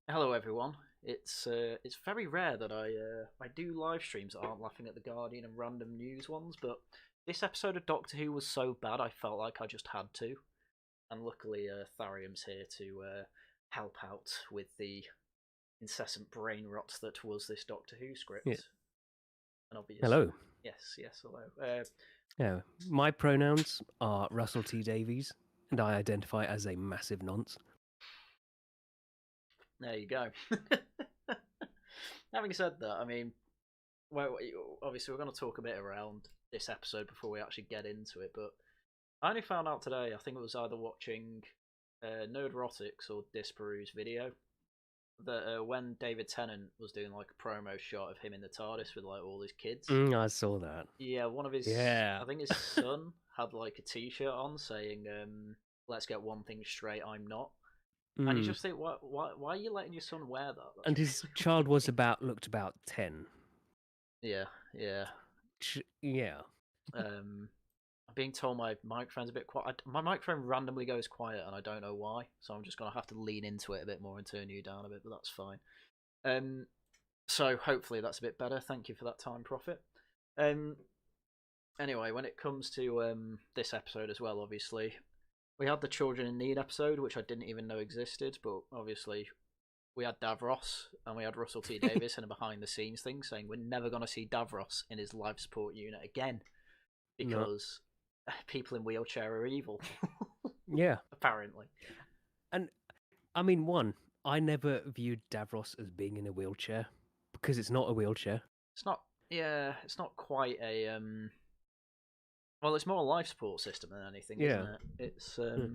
Hello everyone. It's very rare that I do live streams that aren't laughing at the Guardian and random news ones, but this episode of Doctor Who was so bad I felt like I just had to, and luckily Tharium's here to help out with the incessant brain rot that was this Doctor Who script. Yeah. And obviously, Hello. yes, hello. Yeah, my pronouns are Russell T Davies, and I identify as a massive nonce. There you go. Having said that, I mean, well, obviously we're going to talk a bit around this episode before we actually get into it, but I only found out today, I think it was either watching Nerdrotics or Disparu's video, that when David Tennant was doing like a promo shot of him in the TARDIS with like all his kids. I saw that. Yeah, one of his, Yeah. I think his son had like a t-shirt on saying, let's get one thing straight, I'm not. And you just think, why are you letting your son wear that? That's And his child was looked about 10. Yeah. Yeah. I'm being told my microphone's a bit quiet. My microphone randomly goes quiet, and I don't know why. So I'm just gonna have to lean into it a bit more and turn you down a bit, but that's fine. So hopefully that's a bit better. Thank you for that time, Prophet. Anyway, when it comes to this episode as well, obviously we had the Children in Need episode, which I didn't even know existed, but obviously we had Davros and we had Russell T Davies in a behind the scenes thing saying we're never going to see Davros in his life support unit again because people in wheelchair are evil. Yeah. Apparently. And I mean, I never viewed Davros as being in a wheelchair because it's not a wheelchair. It's not quite a well, it's more a life support system than anything, isn't it? It's I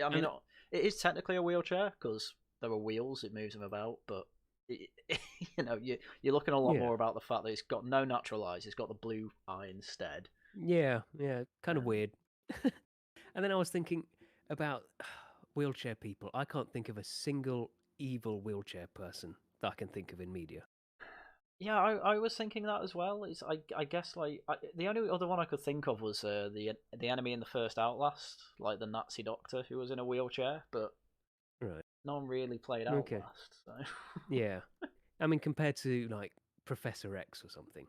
mean, it is technically a wheelchair because there are wheels, it moves him about, but you're looking a lot more about the fact that it's got no natural eyes, it's got the blue eye instead. Yeah, kind of weird. And then I was thinking about wheelchair people. I can't think of a single evil wheelchair person that I can think of in media. Yeah, I was thinking that as well. I guess the only other one I could think of was the enemy in the first Outlast, like the Nazi doctor who was in a wheelchair, but no one really played Outlast. So. Yeah, I mean compared to like Professor X or something,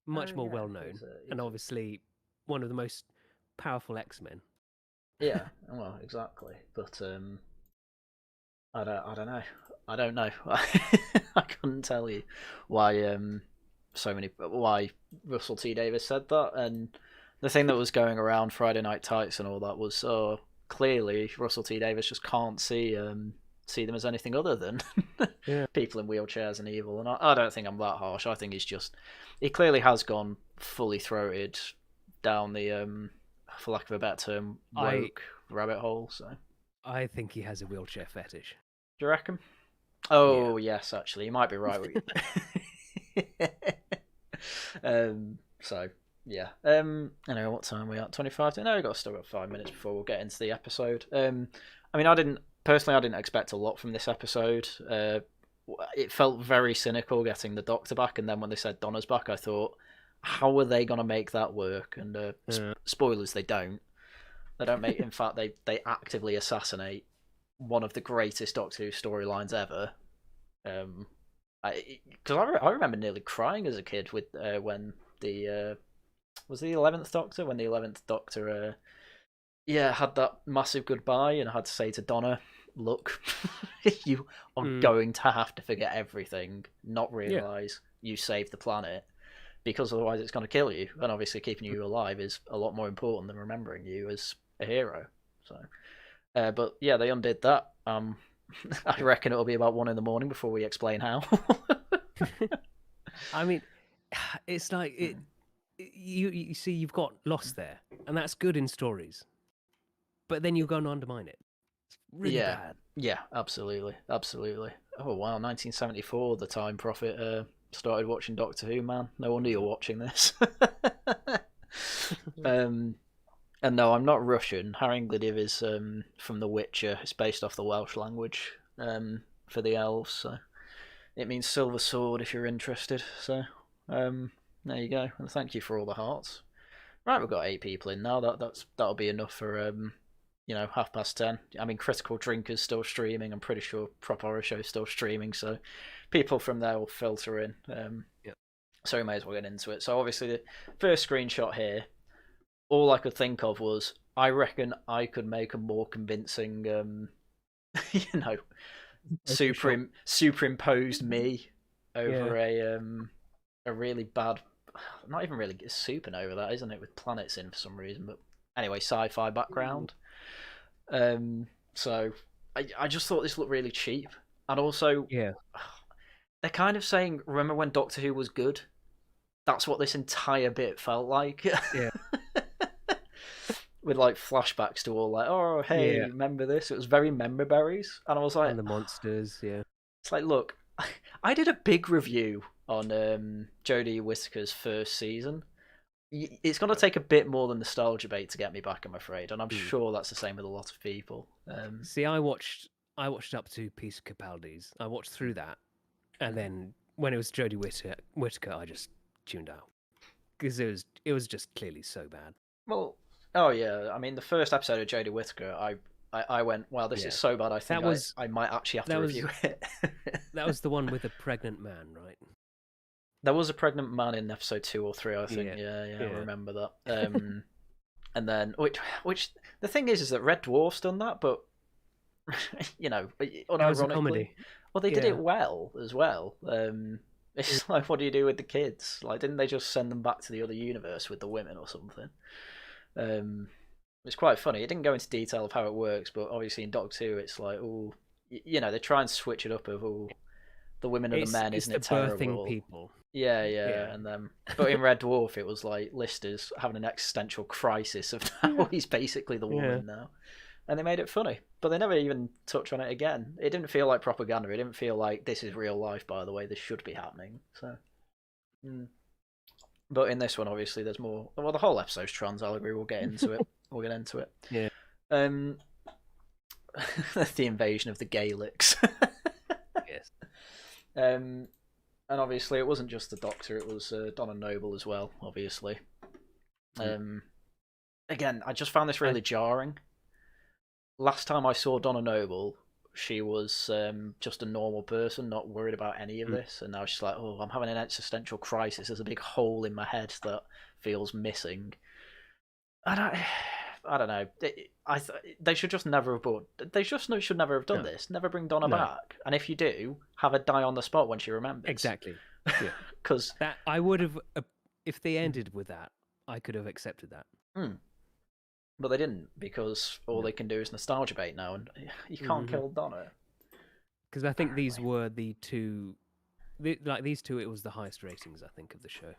much more well known, and obviously one of the most powerful X-Men. Yeah, well, exactly, but I don't know. I don't know. I couldn't tell you why why Russell T Davies said that, and the thing that was going around Friday Night Tights and all that was clearly Russell T Davies just can't see them as anything other than people in wheelchairs and evil, and I don't think I'm that harsh. I think he clearly has gone fully throated down the for lack of a better term woke rabbit hole. So I think he has a wheelchair fetish. Do you reckon? Oh yes, actually, you might be right. So yeah. Anyway, what time are we at? 25. No, we've still got 5 minutes before we'll get into the episode. I mean, I didn't expect a lot from this episode. It felt very cynical getting the Doctor back, and then when they said Donna's back, I thought, how are they going to make that work? And spoilers, they don't. They don't make. In fact, they actively assassinate one of the greatest Doctor Who storylines ever. Because I remember nearly crying as a kid with when the was the 11th Doctor, when the 11th Doctor had that massive goodbye, and I had to say to Donna, look, you are going to have to forget everything, not realise you saved the planet, because otherwise it's going to kill you, and obviously keeping you alive is a lot more important than remembering you as a hero. So but yeah, they undid that. I reckon it'll be about 1 a.m. before we explain how. I mean, it's like you see, you've got lost there, and that's good in stories. But then you're going to undermine it. It's really bad. Yeah, absolutely. Oh wow, 1974, the time Prophet started watching Doctor Who. Man, no wonder you're watching this. And no, I'm not Russian. Haryan Gláeddyv is from The Witcher. It's based off the Welsh language for the elves, so it means silver sword if you're interested. So there you go. And thank you for all the hearts. Right, we've got 8 people in now. That'll be enough for 10:30. I mean, Critical Drinker's still streaming. I'm pretty sure Prop Horror Show's still streaming, so people from there will filter in. Yep. So we may as well get into it. So obviously the first screenshot here, all I could think of was, I reckon I could make a more convincing, superimposed me over a really bad, not even really supernova, that isn't it, with planets in for some reason, but anyway, sci-fi background. So I just thought this looked really cheap, and also they're kind of saying, remember when Doctor Who was good? That's what this entire bit felt like. Yeah. With like flashbacks to all like, oh hey, remember this? It was very member berries, and I was like, and the monsters, It's like, look, I did a big review on Jodie Whittaker's first season. It's going to take a bit more than nostalgia bait to get me back, I'm afraid, and I'm sure that's the same with a lot of people. See, I watched up to Peace of Capaldi's. I watched through that, and then when it was Jodie Whittaker, I just tuned out because it was just clearly so bad. Well, oh yeah, I mean the first episode of Jodie Whittaker, I went, wow, this is so bad. I think I might actually have to review it. That was the one with a pregnant man, right? There was a pregnant man in episode 2 or 3, I think. Yeah, I remember that. And then, which the thing is that Red Dwarf's done that, but unironically, well, they did it well as well. It's like, what do you do with the kids? Like, didn't they just send them back to the other universe with the women or something? It's quite funny. It didn't go into detail of how it works, but obviously in Doctor Who, it's like, oh, they try and switch it up of, oh, the women and the men, isn't it terrible? Birthing people. Yeah, and then, but in Red Dwarf, it was like Lister's having an existential crisis of how he's basically the woman now, and they made it funny, but they never even touch on it again. It didn't feel like propaganda. It didn't feel like this is real life, by the way. This should be happening. So, but in this one, obviously, there's more. Well, the whole episode's trans allegory. We'll get into it. Yeah. The invasion of the Gaelics. Yes. And obviously it wasn't just the Doctor, it was Donna Noble as well, obviously. Again, I just found this really jarring. Last time I saw Donna Noble, she was just a normal person, not worried about any of this, and now she's like, oh, I'm having an existential crisis, there's a big hole in my head that feels missing. And I don't know. They should just never have bought. They just should never have done this. Never bring Donna back. And if you do, have her die on the spot when she remembers. Exactly. Because that I would have, if they ended with that, I could have accepted that. But they didn't, because all they can do is nostalgia bait now, and you can't kill Donna. Because I think these were the two, these two. It was the highest ratings, I think, of the show.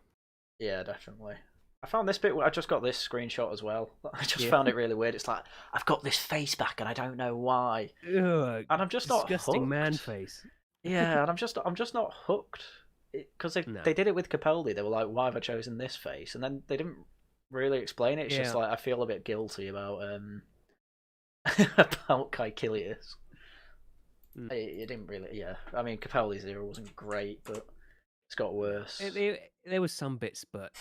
Yeah, definitely. I found this bit. I just got this screenshot as well. I just found it really weird. It's like, I've got this face back, and I don't know why. Ugh, and I'm just not disgusting hooked. Man face. Yeah, and I'm just not hooked, because they did it with Capaldi. They were like, why have I chosen this face? And then they didn't really explain it. It's just like, I feel a bit guilty about about Caecilius. It didn't really. Yeah, I mean, Capaldi's era wasn't great, but it's got worse. There was some bits, but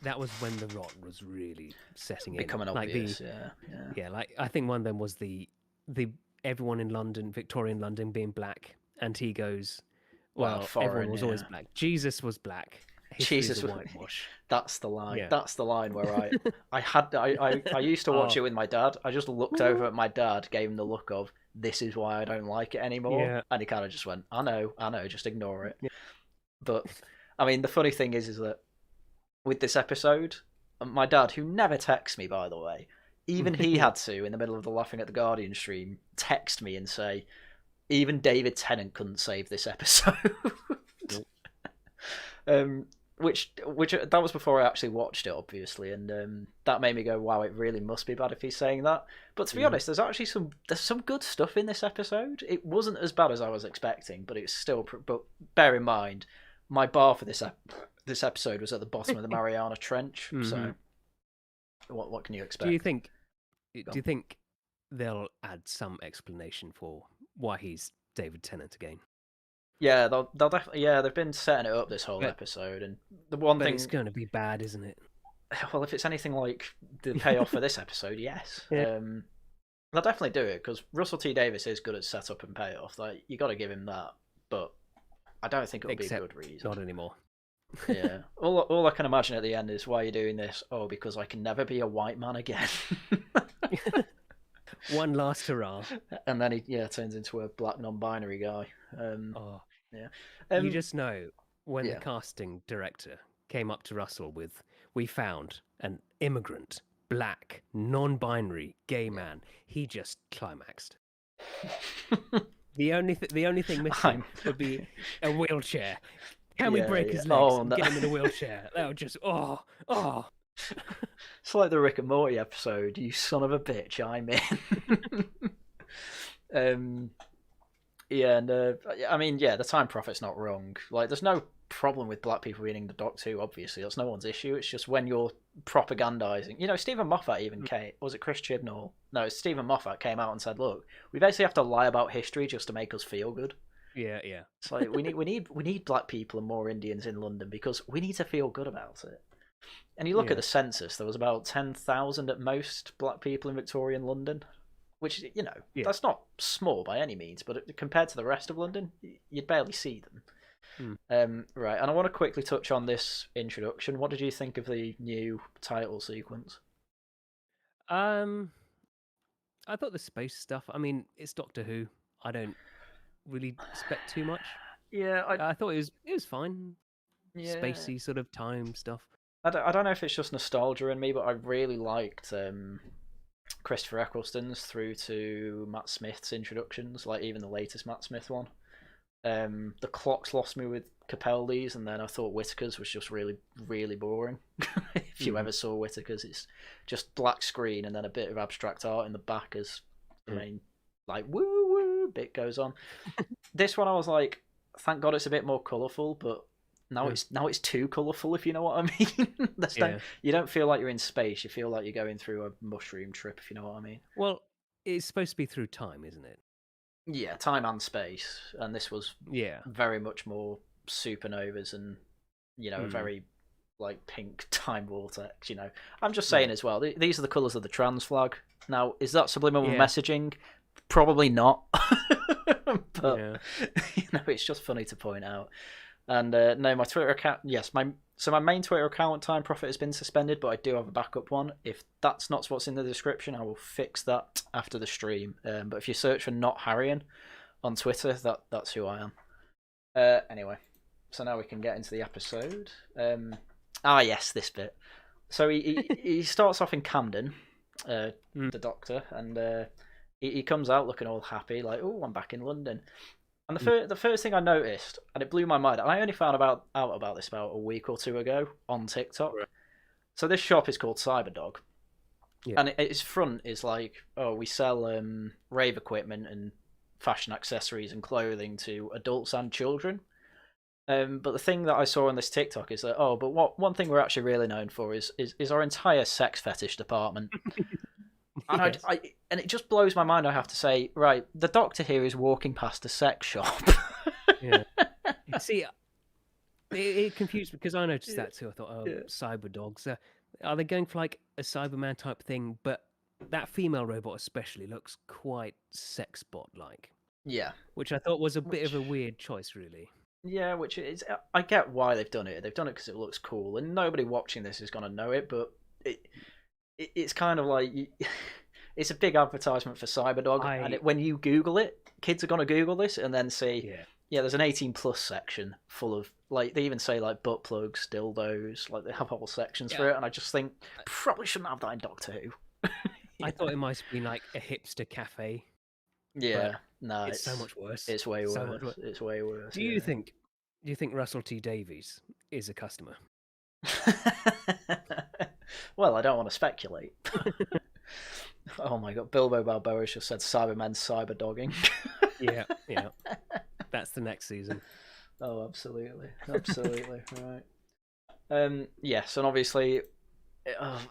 that was when the rot was really setting in, becoming obvious. Yeah. Like, I think one of them was the everyone in London, Victorian London, being black, and he goes, well, foreign, everyone was always black. Jesus was black. Jesus was whitewash. That's the line. Yeah. That's the line where I used to watch it with my dad. I just looked over at my dad, gave him the look of, this is why I don't like it anymore, and he kind of just went, I know, just ignore it. Yeah. But I mean, the funny thing is that with this episode, my dad, who never texts me, by the way, even he had to, in the middle of the Laughing at the Guardian stream, text me and say, even David Tennant couldn't save this episode. Which that was before I actually watched it, obviously, and that made me go, wow, it really must be bad if he's saying that. But to be honest, there's actually some good stuff in this episode. It wasn't as bad as I was expecting, but it's still. But bear in mind, my bar for this episode was at the bottom of the Mariana Trench. So, what can you expect? Do you think they'll add some explanation for why he's David Tennant again? Yeah, they'll definitely. Yeah, they've been setting it up this whole episode, and the one thing, it's going to be bad, isn't it? Well, if it's anything like the payoff for this episode, yes. Yeah. they'll definitely do it because Russell T Davies is good at setup and payoff. Like you got to give him that, but I don't think it'll be a Except good reason. not anymore. Yeah. All I can imagine at the end is why you're doing this. Oh, because I can never be a white man again. One last hurrah. And then he turns into a black non-binary guy. Oh, Yeah. you just know when the yeah. casting director came up to Russell with, "We found an immigrant, black, non-binary, gay man," he just climaxed. The only thing missing would be a wheelchair. Can we break his legs and get him in a wheelchair? That would just oh. It's like the Rick and Morty episode. You son of a bitch, I'm in. Yeah, and I mean, yeah, the Time Prophet's not wrong. Like, there's no problem with black people reading the Doctor Who. Obviously, that's no one's issue. It's just when you're propagandizing. You know, Stephen Moffat even came. Was it Chris Chibnall? No, Stephen Moffat came out and said, "Look, we basically have to lie about history just to make us feel good." Yeah. It's like we need black people and more Indians in London because we need to feel good about it. And you look at the census, there was about 10,000 at most black people in Victorian London, which, you know, that's not small by any means, but compared to the rest of London, you'd barely see them. Right, and I want to quickly touch on this introduction. What did you think of the new title sequence? I thought the space stuff, I mean, it's Doctor Who. I don't really expect too much. Yeah, I thought it was fine. Yeah. Spacey sort of time stuff. I don't know if it's just nostalgia in me, but I really liked Christopher Eccleston's through to Matt Smith's introductions, like even the latest Matt Smith one. The clocks lost me with Capaldi's, and then I thought Whittaker's was just really, really boring. If you ever saw Whittaker's, it's just black screen and then a bit of abstract art in the back as the main, like, woo woo bit goes on. This one I was like, thank God it's a bit more colourful, but now it's too colourful, if you know what I mean. You don't feel like you're in space, you feel like you're going through a mushroom trip, if you know what I mean. Well, it's supposed to be through time, isn't it? Yeah, time and space, and this was very much more supernovas and, you know, a very like pink time vortex. You know, I'm just saying as well. These are the colours of the trans flag. Now, is that subliminal messaging? Probably not. But you know, it's just funny to point out. And no, my Twitter account. Yes, my main Twitter account, Time Prophet, has been suspended, but I do have a backup one. If that's not what's in the description, I will fix that after the stream. But if you search for Not Haryan on Twitter, that's who I am. Anyway, so now we can get into the episode. Yes, this bit. So he starts off in Camden, the Doctor, and he comes out looking all happy, like, "Oh, I'm back in London." And the first thing I noticed, and it blew my mind, and I only found out about this about a week or two ago on TikTok. Right. So this shop is called Cyberdog, and its front is like, "Oh, we sell rave equipment and fashion accessories and clothing to adults and children." But the thing that I saw on this TikTok is that, but one thing we're actually really known for is our entire sex fetish department. And and it just blows my mind, I have to say, right, the Doctor here is walking past a sex shop. See, it confused me because I noticed that too. I thought, cyber dogs. Are they going for like a Cyberman type thing? But that female robot especially looks quite sex bot-like. Yeah. Which I thought was a bit of a weird choice, really. Yeah, which is, I get why they've done it. They've done it because it looks cool, and nobody watching this is going to know it, but it's kind of like... It's a big advertisement for Cyberdog, and when you Google it, kids are going to Google this and then see, there's an 18+ section full of, like, they even say, like, butt plugs, dildos, like, they have whole sections for it, and I just think, probably shouldn't have that in Doctor Who. I thought it might have been, like, a hipster cafe. Yeah, no, it's so much worse. It's way worse. It's way worse. Do you think Russell T Davies is a customer? Well, I don't want to speculate. Oh my God, Bilbo Balboa just said Cybermen cyberdogging. Yeah. That's the next season. Oh, absolutely. Right. Yes, and obviously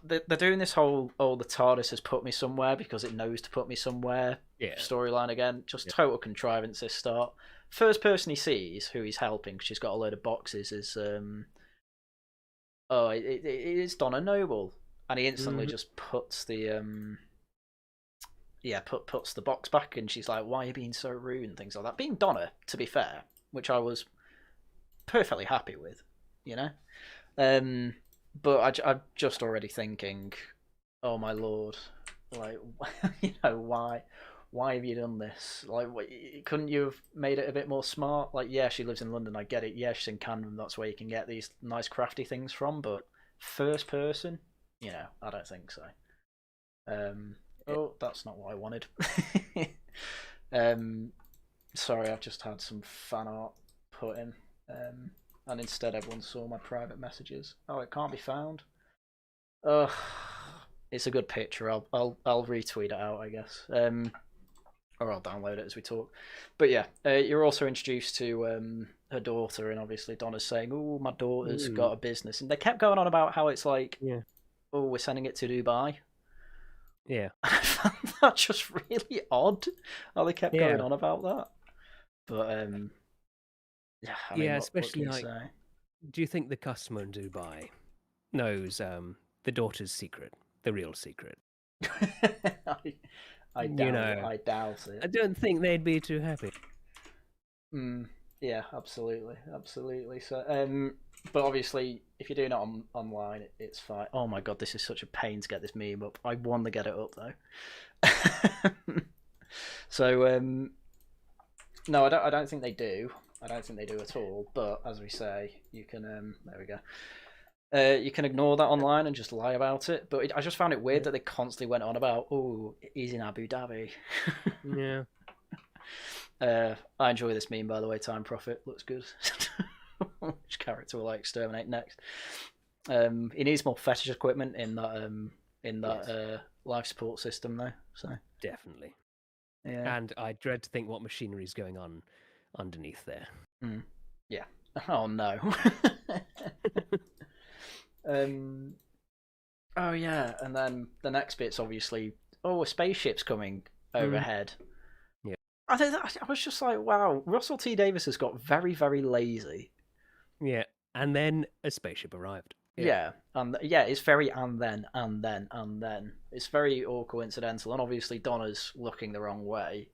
they're doing this whole, the TARDIS has put me somewhere because it knows to put me somewhere storyline again. Just total contrivance this start. First person he sees, who he's helping, she's got a load of boxes, is it is Donna Noble. And he instantly just puts the puts the box back, and she's like, "Why are you being so rude?" and things like that. Being Donna, to be fair, which I was perfectly happy with, you know. But I'm just already thinking, oh my lord, like, why have you done this? Like, couldn't you have made it a bit more smart? Like, yeah, she lives in London, I get it. Yeah, she's in Camden, that's where you can get these nice crafty things from. But first person, I don't think so. Oh, that's not what I wanted. Sorry, I've just had some fan art put in, and instead everyone saw my private messages. Oh, it can't be found. Ugh, it's a good picture. I'll retweet it out, I guess. Or I'll download it as we talk. But yeah, you're also introduced to her daughter, and obviously Donna's saying, "Oh, my daughter's got a business," and they kept going on about how it's like, "Oh, we're sending it to Dubai." Yeah, I found that just really odd. How they kept going on about that. But yeah, I mean, especially what like, do you think the customer in Dubai knows the daughter's secret, the real secret? I doubt it. I don't think they'd be too happy. Yeah, absolutely. So, but obviously, if you're doing it online, it's fine. Oh my god, this is such a pain to get this meme up. I want to get it up though. So, no, I don't think they do. I don't think they do at all. But as we say, you can. There we go. You can ignore that online and just lie about it. But I just found it weird that they constantly went on about, "Oh, he's in Abu Dhabi." Yeah. I enjoy this meme, by the way. Time Prophet looks good. Which character will I exterminate next? He needs more fetish equipment in that life support system, though. So definitely. Yeah. And I dread to think what machinery is going on underneath there. Yeah. Oh no. Oh yeah, and then the next bit's obviously, a spaceship's coming overhead. Yeah. I was just like, wow, Russell T Davies has got very, very lazy. Yeah, and then a spaceship arrived. Yeah, and it's very and then. It's very all coincidental, and obviously Donna's looking the wrong way,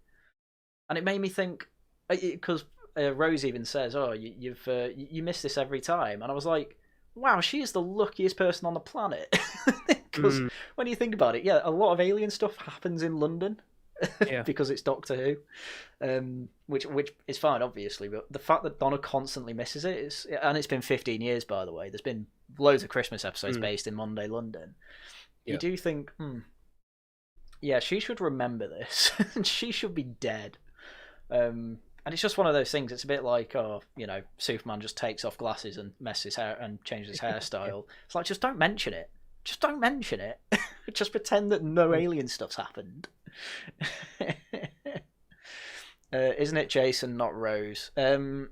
and it made me think, because Rose even says, "Oh, you miss this every time," and I was like, wow, she is the luckiest person on the planet. Because when you think about it, a lot of alien stuff happens in London. Because it's Doctor Who, which is fine, obviously, but the fact that Donna constantly misses it and it's been 15 years, by the way. There's been loads of Christmas episodes based in Monday London. You do think, she should remember this, and she should be dead. And it's just one of those things. It's a bit like, Superman just takes off glasses and messes his hair and changes his hairstyle. It's like, just don't mention it. Just don't mention it. Just pretend that no alien stuff's happened. Isn't it Jason, not Rose? When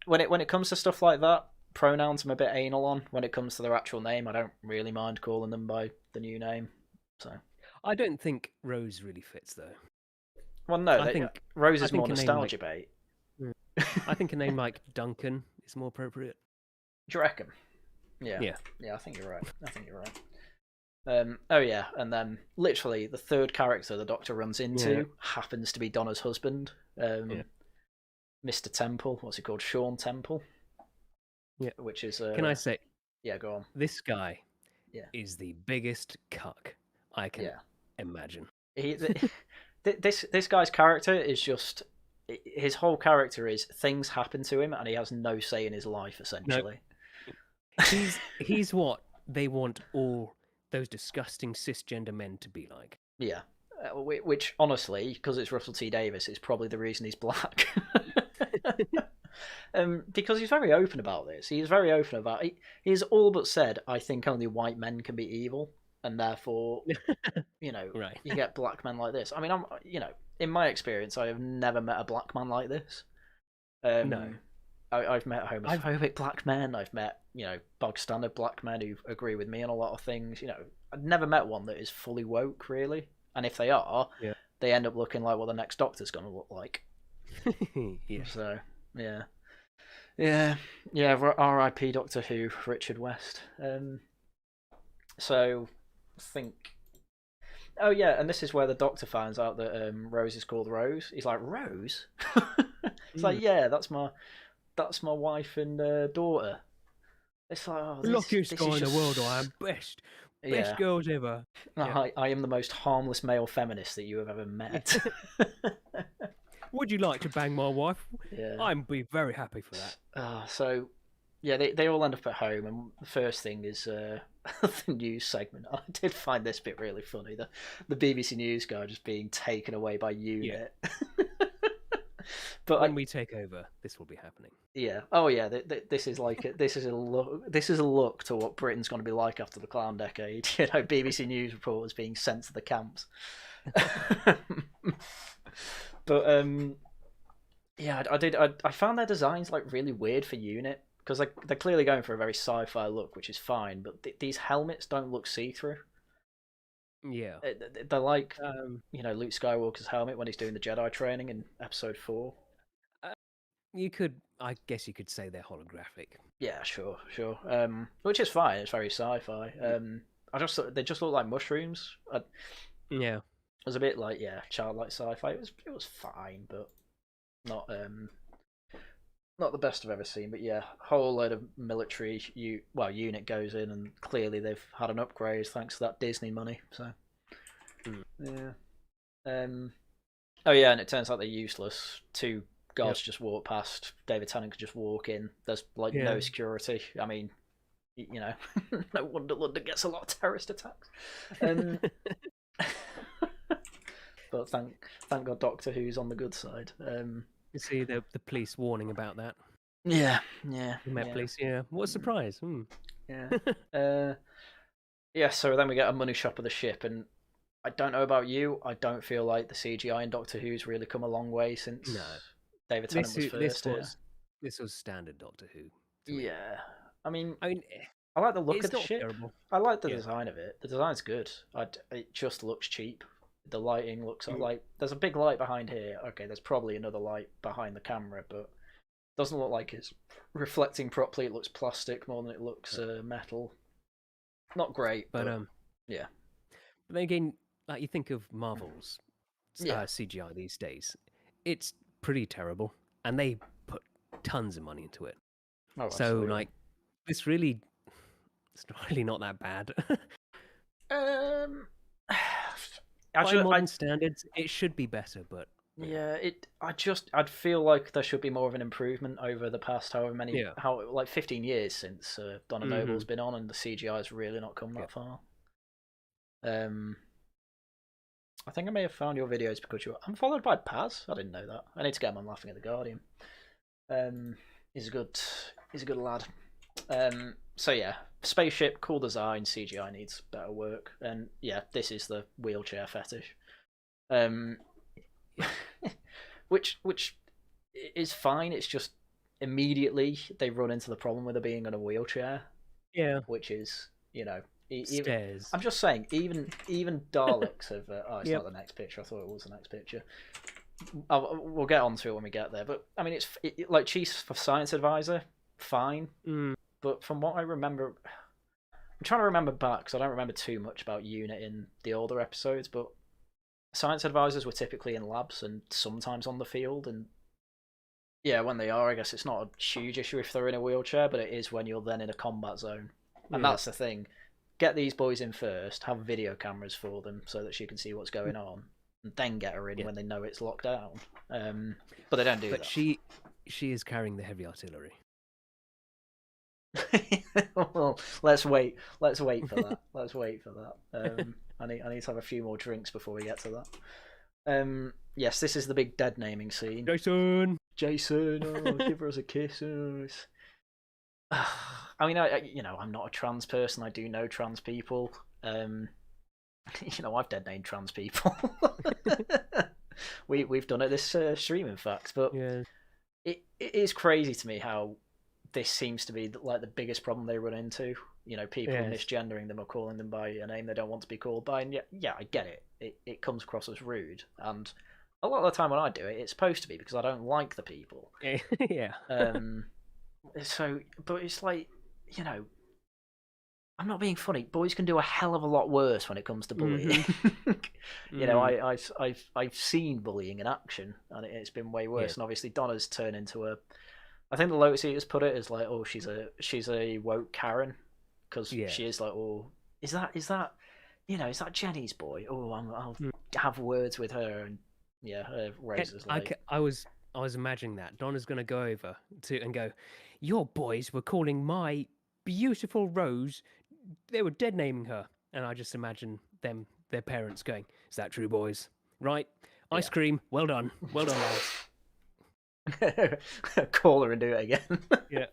it comes to stuff like that, pronouns I'm a bit anal on. When it comes to their actual name, I don't really mind calling them by the new name. So I don't think Rose really fits though. Well, no, I think Rose is more nostalgia bait. I think a name like Duncan is more appropriate. Do you reckon? Yeah, I think you're right. And then literally the third character the Doctor runs into happens to be Donna's husband, Mr. Temple. What's he called? Sean Temple. Yeah, which is. Can I say? Yeah, go on. This guy is the biggest cuck I can imagine. This guy's character is just, his whole character is things happen to him and he has no say in his life, essentially. No. He's what they want all those disgusting cisgender men to be like. Yeah, which honestly, because it's Russell T Davies, is probably the reason he's black. Because he's very open about this. He's very open about it. He's all but said, I think only white men can be evil, and therefore, you get black men like this. I mean, in my experience, I have never met a black man like this. No. I've met homophobic black men. I've met, bog standard black men who agree with me on a lot of things. I've never met one that is fully woke, really. And if they are, they end up looking like what the next Doctor's going to look like. So, R.I.P. Doctor Who, Richard West. So, I think Oh yeah, and this is where the Doctor finds out that Rose is called Rose. He's like, Rose. It's like, Mm. yeah, that's my wife and daughter. It's like, oh, Luckiest this is guy in the world. I just am best yeah. girls ever. Yeah. I am the most harmless male feminist that you have ever met. Would you like to bang my wife? Yeah. I'd be very happy for that. So yeah, they all end up at home, and the first thing is the news segment. I did find this bit really funny. The BBC News guy just being taken away by UNIT. But when we take over, this will be happening. Yeah. Oh yeah. This is like this is a look. This is a look to what Britain's going to be like after the Clown Decade. You know, BBC News reporters being sent to the camps. But yeah, I found their designs like really weird for UNIT because they're clearly going for a very sci-fi look, which is fine. But these helmets don't look see-through. Yeah. They're like Luke Skywalker's helmet when he's doing the Jedi training in Episode 4. I guess you could say they're holographic. Yeah, sure. Which is fine. It's very sci-fi. I just thought they just look like mushrooms. Yeah. It was a bit like childlike sci-fi. It was fine, but not the best I've ever seen. But yeah, whole load of military unit goes in, and clearly they've had an upgrade thanks to that Disney money. So yeah. Oh yeah, and it turns out they're useless. Two guards just walk past. David Tennant could just walk in. There's no security. I mean, no wonder London gets a lot of terrorist attacks. But thank God Doctor Who's on the good side. You see the police warning about that. Yeah. The Met Police. Yeah. What a surprise. Yeah. Yeah. So then we get a money shot of the ship, and I don't know about you. I don't feel like the CGI in Doctor Who's really come a long way since David Tennant was first. This was standard Doctor Who. Yeah. I mean, I like the look of the ship. Terrible. I like the design of it. The design's good. It just looks cheap. The lighting looks like there's a big light behind here. Okay, there's probably another light behind the camera, but it doesn't look like it's reflecting properly. It looks plastic more than it looks metal. Not great, but yeah. But then again, like you think of Marvel's CGI these days, it's pretty terrible, and they put tons of money into it. Oh, so absolutely. like, it's really not that bad. By modern standards, it should be better, but yeah, I'd feel like there should be more of an improvement over the past like 15 years since Donna Noble's been on, and the CGI has really not come that far. I think I may have found your videos because I'm followed by Paz. I didn't know that. I need to get him on Laughing at the Guardian. He's a good lad. So yeah, Spaceship, cool design. CGI needs better work, and yeah, this is the wheelchair fetish, which is fine. It's just immediately they run into the problem with her being in a wheelchair. Yeah, which is stairs. I'm just saying, even Daleks have. It's not the next picture. I thought it was the next picture. We'll get onto it when we get there. But I mean, it's like chief for science advisor, fine. But from what I remember, I'm trying to remember back because I don't remember too much about UNIT in the older episodes. But science advisors were typically in labs and sometimes on the field. And yeah, when they are, I guess it's not a huge issue if they're in a wheelchair, but it is when you're then in a combat zone. And that's the thing. Get these boys in first, have video cameras for them so that she can see what's going on, and then get her in when they know it's locked down. But they don't do that. But she is carrying the heavy artillery. Well, let's wait for that. I need to have a few more drinks before we get to that. Yes, this is the big dead naming scene. Jason, oh, give us a kiss. I mean, I'm not a trans person. I do know trans people. I've dead named trans people. We've done it this stream, in fact. But it is crazy to me how this seems to be like the biggest problem they run into. People misgendering them or calling them by a name they don't want to be called by. And yeah, I get it. It comes across as rude. And a lot of the time when I do it, it's supposed to be because I don't like the people. Yeah. So, but it's like, I'm not being funny. Boys can do a hell of a lot worse when it comes to bullying. You know, I've seen bullying in action, and it's been way worse. Yeah. And obviously, Donna's turned into a. I think the Lotus Eaters put it as like, oh, she's a woke Karen, because she is like, oh, is that is that Jenny's boy? Oh, I'll have words with her, and her razors like. I was imagining that Donna's going to go over to and go, your boys were calling my beautiful Rose, they were dead naming her, and I just imagine their parents going, is that true, boys? Right, ice cream, well done, lads. Call her and do it again. Yeah.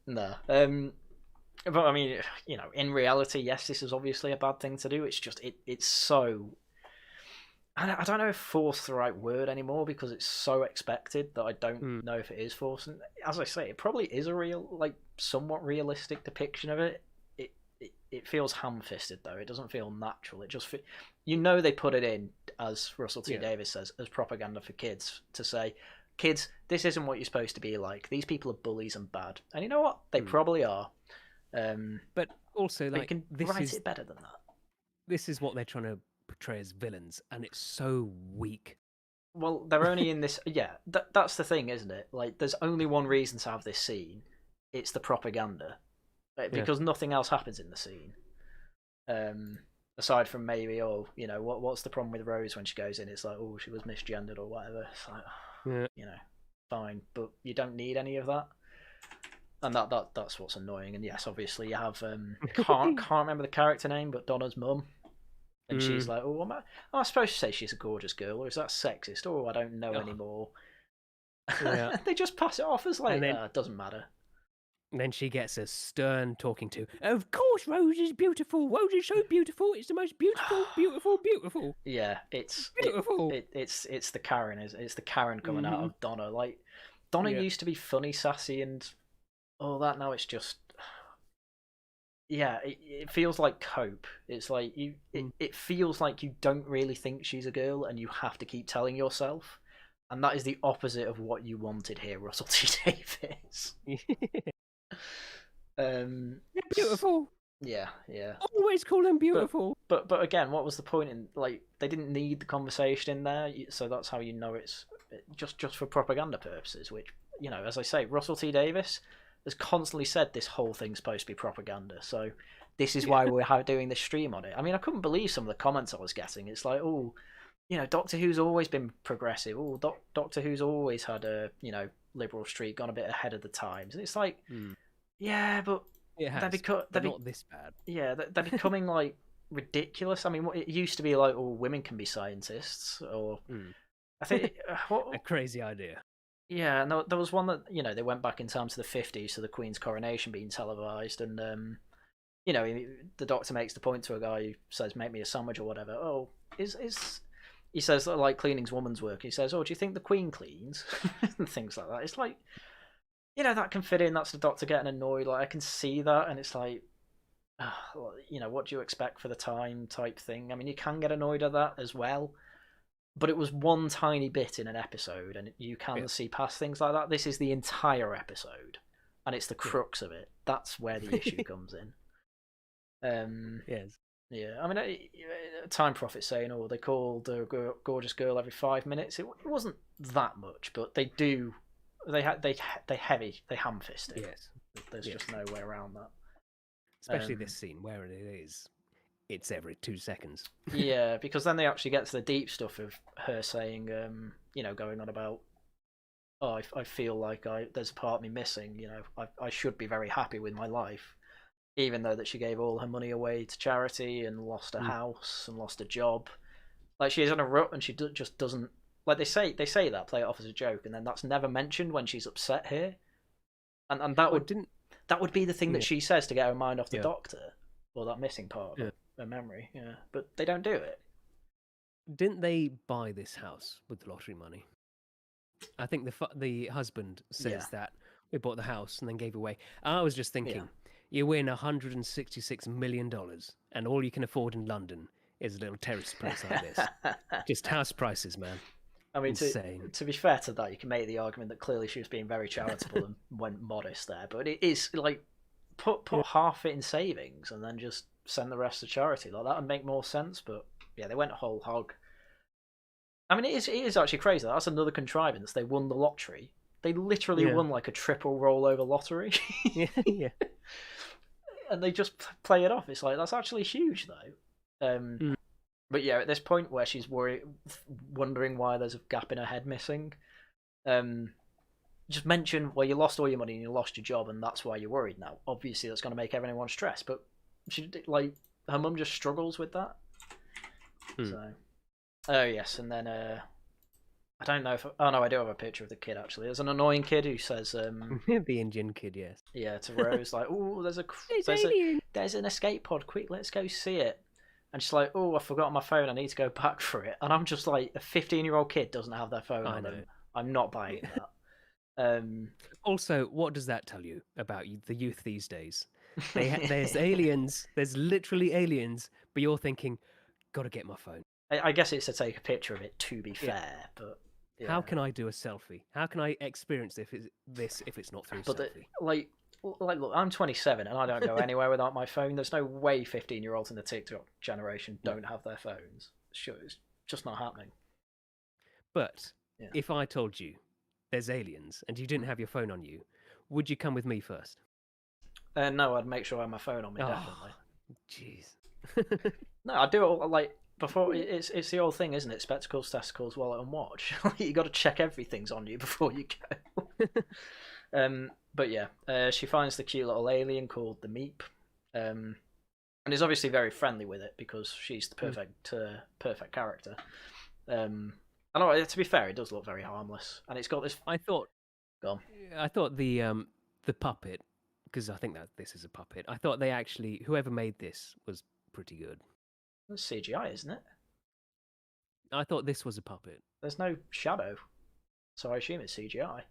No. But I mean, in reality, yes, this is obviously a bad thing to do. It's just it's so. I don't know if forced the right word anymore, because it's so expected that I don't know if it is forced. And as I say, it probably is a real, like, somewhat realistic depiction of it. It feels ham-fisted though. It doesn't feel natural. It just they put it in, as Russell T Davies says, as propaganda for kids, to say, kids, this isn't what you're supposed to be like. These people are bullies and bad, and you know what? They probably are. But also, like, you can write it better than that. This is what they're trying to portray as villains, and it's so weak. Well, they're only in this. Yeah, that's the thing, isn't it? Like, there's only one reason to have this scene. It's the propaganda, because nothing else happens in the scene. Aside from maybe, what's the problem with Rose when she goes in? It's like, oh, she was misgendered or whatever. It's like, fine, but you don't need any of that. And that's what's annoying. And yes, obviously you have can't remember the character name, but Donna's mum. And she's like, oh, am I supposed to say she's a gorgeous girl, or is that sexist? Oh, I don't know anymore. Yeah. They just pass it off as like, it doesn't matter. And then she gets a stern talking to. Of course, Rose is beautiful. Rose is so beautiful. It's the most beautiful, beautiful. Yeah, it's beautiful. It's the Karen. It's the Karen coming out of Donna. Like, Donna used to be funny, sassy, and all that. Now it's just. Yeah, it feels like cope. It's like it feels like you don't really think she's a girl, and you have to keep telling yourself, and that is the opposite of what you wanted here, Russell T Davies. Beautiful. Yeah. Always call him beautiful. But again, what was the point in, like, they didn't need the conversation in there, so that's how you know it's just for propaganda purposes. Which, as I say, Russell T Davies has constantly said this whole thing's supposed to be propaganda. So this is why we're doing this stream on it. I mean, I couldn't believe some of the comments I was getting. It's like, oh, Doctor Who's always been progressive. Oh, Doctor Who's always had a, liberal streak, gone a bit ahead of the times. And it's like, yeah, but they're not this bad. Yeah, they're becoming like ridiculous. I mean, it used to be like, oh, women can be scientists, or I think a crazy idea. Yeah, and there was one that they went back in time to the 50s, to the Queen's coronation being televised, and the Doctor makes the point to a guy who says, "Make me a sandwich" or whatever. Oh, he says, like, cleaning's woman's work. He says, "Oh, do you think the Queen cleans?" and things like that. It's like, that can fit in. That's the Doctor getting annoyed. Like, I can see that, and it's like, what do you expect for the time type thing? I mean, you can get annoyed at that as well. But it was one tiny bit in an episode, and you can see past things like that. This is the entire episode, and it's the crux of it. That's where the issue comes in. Yes. Yeah, I mean, Time Prophet saying, "Oh, they called a gorgeous girl every 5 minutes." It wasn't that much, but they do. They ham-fist it. Yes. There's just no way around that. Especially this scene where it is. It's every 2 seconds. Yeah, because then they actually get to the deep stuff of her saying, going on about, oh, I feel like there's a part of me missing. I should be very happy with my life, even though that she gave all her money away to charity and lost a house and lost a job. Like, she's in a rut, and she just doesn't, like, they say that, play it off as a joke, and then that's never mentioned when she's upset here, and that would be the thing that she says to get her mind off the Doctor, or that missing part of her memory. Yeah, but they don't do it. Didn't they buy this house with the lottery money? I think the husband says that we bought the house and then gave away. I was just thinking, you win $166 million, and all you can afford in London is a little terrace place like this. Just house prices, man. I mean, to be fair to that, you can make the argument that clearly she was being very charitable and went modest there. But it is like, put half it in savings and then just send the rest to charity. Like that would make more sense. But yeah, they went whole hog. I mean, it is actually crazy. That's another contrivance. They won the lottery. They literally won like a triple rollover lottery. Yeah. And they just play it off. It's like, that's actually huge, though. But yeah, at this point where she's wondering why there's a gap in her head missing, just mention, well, you lost all your money and you lost your job, and that's why you're worried now. Obviously, that's going to make everyone stressed. But she her mum just struggles with that. So, oh yes, and then I don't know if I do have a picture of the kid actually. There's an annoying kid who says the Indian kid, yes. Yeah, to Rose, like, oh, there's an escape pod. Quick, let's go see it. And she's like, oh, I forgot my phone. I need to go back for it. And I'm just like, a 15-year-old kid doesn't have their phone on them. I'm not buying that. Also, what does that tell you about the youth these days? There's aliens. There's literally aliens. But you're thinking, gotta get my phone. I guess it's to take a picture of it, to be fair. But yeah. How can I do a selfie? How can I experience this if it's not through selfie? Like, look, I'm 27 and I don't go anywhere without my phone. There's no way 15-year-olds in the TikTok generation don't have their phones. Sure, it's just not happening. But if I told you there's aliens and you didn't have your phone on you, would you come with me first? No, I'd make sure I have my phone on me, definitely. Jeez. No, I do it like before. It's the old thing, isn't it? Spectacles, testicles, wallet, and watch. You got to check everything's on you before you go. But yeah, she finds the cute little alien called the Meep, and is obviously very friendly with it because she's the perfect character. I know, to be fair, it does look very harmless, and it's got this. I thought the puppet, because I think that this is a puppet. I thought whoever made this was pretty good. It's CGI, isn't it? I thought this was a puppet. There's no shadow, so I assume it's CGI.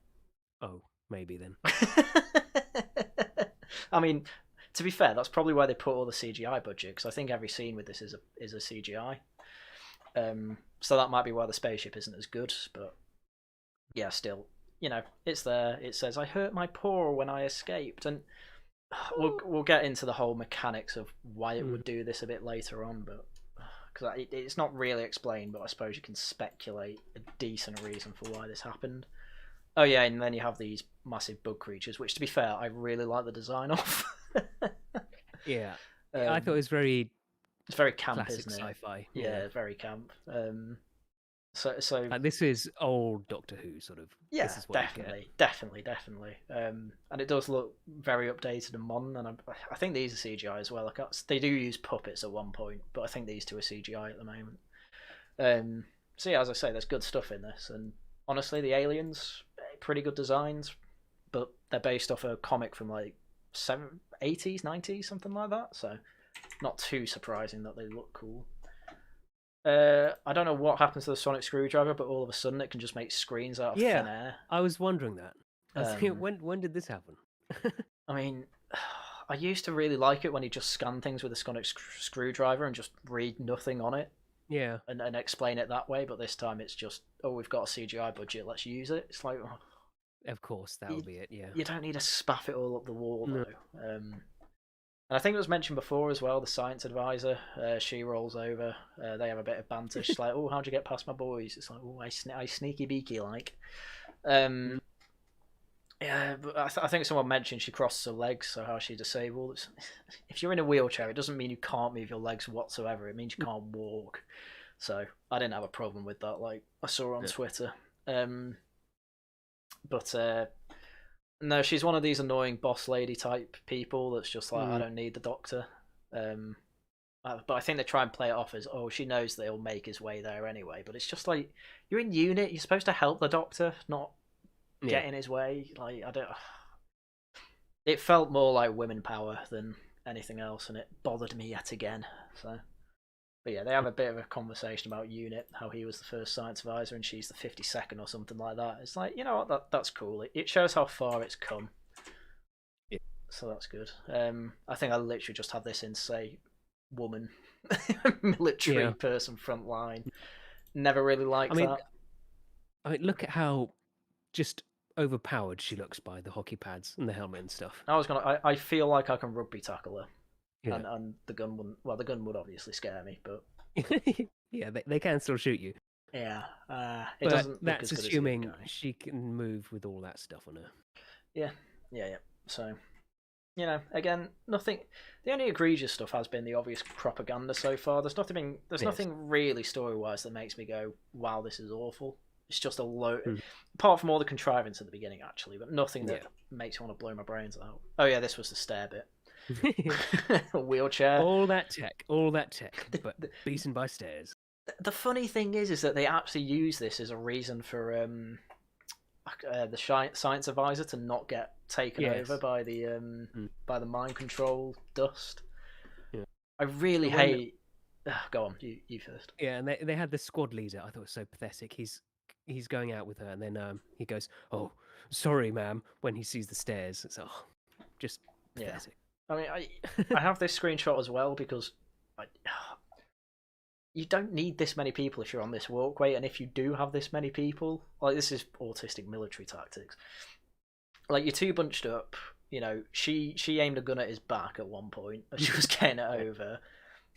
Oh, maybe then. I mean, to be fair, that's probably where they put all the CGI budget, because I think every scene with this is a CGI. So that might be why the spaceship isn't as good, but yeah, still, it's there. It says, "I hurt my paw when I escaped," and we'll get into the whole mechanics of why it would do this a bit later on, but because it's not really explained, but I suppose you can speculate a decent reason for why this happened. Oh yeah, and then you have these massive bug creatures, which, to be fair, I really like the design of. Yeah, I thought it was very. It's very camp, classic isn't it? Sci-fi. Yeah, very camp. So this is old Doctor Who sort of. Yeah, this is what definitely. And it does look very updated and modern. And I think these are CGI as well. They do use puppets at one point, but I think these two are CGI at the moment. So yeah, as I say, there's good stuff in this, and honestly, the aliens, pretty good designs, but they're based off a comic from like 80s, 90s, something like that. So not too surprising that they look cool. I don't know what happens to the sonic screwdriver, but all of a sudden it can just make screens out of thin air. I was wondering that. When did this happen? I mean, I used to really like it when he just scanned things with a sonic screwdriver and just read nothing on it. Yeah. And explain it that way, but this time it's just, we've got a CGI budget, let's use it. It's like, of course, that would be it, yeah. You don't need to spaff it all up the wall, though. And I think it was mentioned before as well, the science advisor, she rolls over, they have a bit of banter. She's like, oh, how'd you get past my boys? It's like, oh, I sneaky beaky like. Yeah, but I think someone mentioned she crosses her legs, so how's she disabled? If you're in a wheelchair, it doesn't mean you can't move your legs whatsoever. It means you can't walk. So I didn't have a problem with that, like I saw on Twitter. But no, she's one of these annoying boss lady type people that's just like, I don't need the doctor. But I think they try and play it off as, oh, she knows that he'll make his way there anyway. But it's just like, you're in unit, you're supposed to help the doctor, not get in his way. Like, I don't. It felt more like women power than anything else, and it bothered me yet again. So, but yeah, they have a bit of a conversation about unit, how he was the first science advisor and she's the 52nd or something like that. It's like, you know what, that's cool. It shows how far it's come. Yeah. So that's good. I think I literally just have this in, say, woman, military person, front line. Never really liked that. I mean, look at how just overpowered she looks by the hockey pads and the helmet and stuff. I feel like I can rugby tackle her, Yeah. and the gun wouldn't. Well, the gun would obviously scare me, but Yeah, they can still shoot you. yeah, it But doesn't look that's as good assuming as the other guy. she can move with all that stuff on her. Yeah. So, again, nothing. The only egregious stuff has been the obvious propaganda so far. There's Yes. nothing really story-wise that makes me go, "Wow, this is awful." It's just a load, Hmm. apart from all the contrivance at the beginning, actually, but nothing that Yeah. makes me want to blow my brains out. Oh yeah, this was the stair bit. A wheelchair. all that tech, but The- beaten by stairs. The funny thing is that they actually use this as a reason for the science advisor to not get taken Yes. over by the mind control dust. Yeah. I really But when- hate. Go on, you first. Yeah, and they had the squad leader. I thought it was so pathetic. He's going out with her, and then he goes, "Oh, sorry, ma'am." When he sees the stairs, it's just Yeah. pathetic. I mean, I have this screenshot as well because you don't need this many people if you're on this walkway, and if you do have this many people, like this is autistic military tactics. Like you're too bunched up. She aimed a gun at his back at one point as she was getting it over.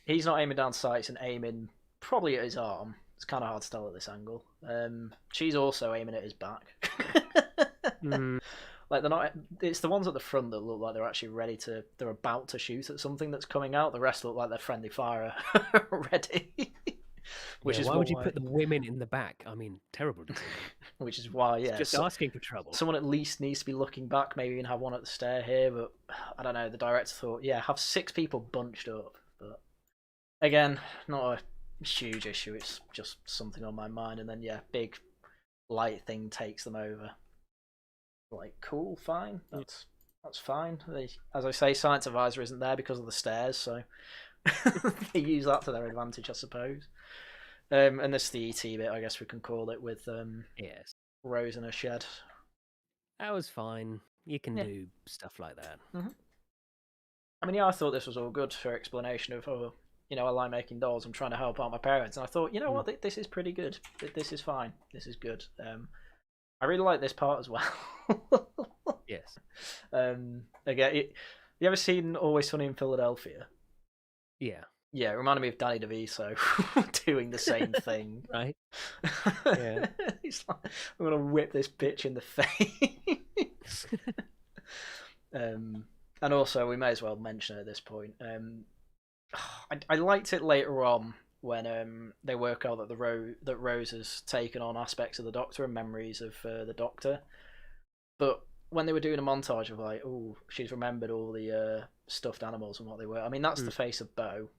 He's not aiming down sights and aiming probably at his arm. It's kind of hard to tell at this angle. She's also aiming at his back. Like they're not. It's the ones at the front that look like they're actually ready to. They're about to shoot at something that's coming out. The rest look like they're friendly fire ready. Which is why would you put the women in the back? I mean, terrible decision. Which is why, yeah, Just asking for trouble. Someone at least needs to be looking back. Maybe even have one at the stair here. But I don't know. The director thought, yeah, have 6 people bunched up. But again, not a huge issue. It's just something on my mind. And then yeah, big light thing takes them over. Like, cool, fine. That's fine. As I say, science advisor isn't there because of the stairs, so they use that to their advantage, I suppose. And this is the ET bit, I guess we can call it, with Yes, Rose in a shed. that was fine. You can do stuff like that. Mm-hmm. I mean, yeah, I thought this was all good for explanation of, I like making dolls. I'm trying to help out my parents, and I thought, what, this is pretty good. This is fine. This is good. I really like this part as well. Yes. Again, you ever seen Always Sunny in Philadelphia? Yeah. Yeah, it reminded me of Danny DeVito doing the same thing. Right. Yeah. He's like, I'm gonna whip this bitch in the face. And also, we may as well mention at this point. I liked it later on when they work out that Rose has taken on aspects of the Doctor and memories of the Doctor. But when they were doing a montage of like, oh, she's remembered all the stuffed animals and what they were. I mean, that's the face of Bo,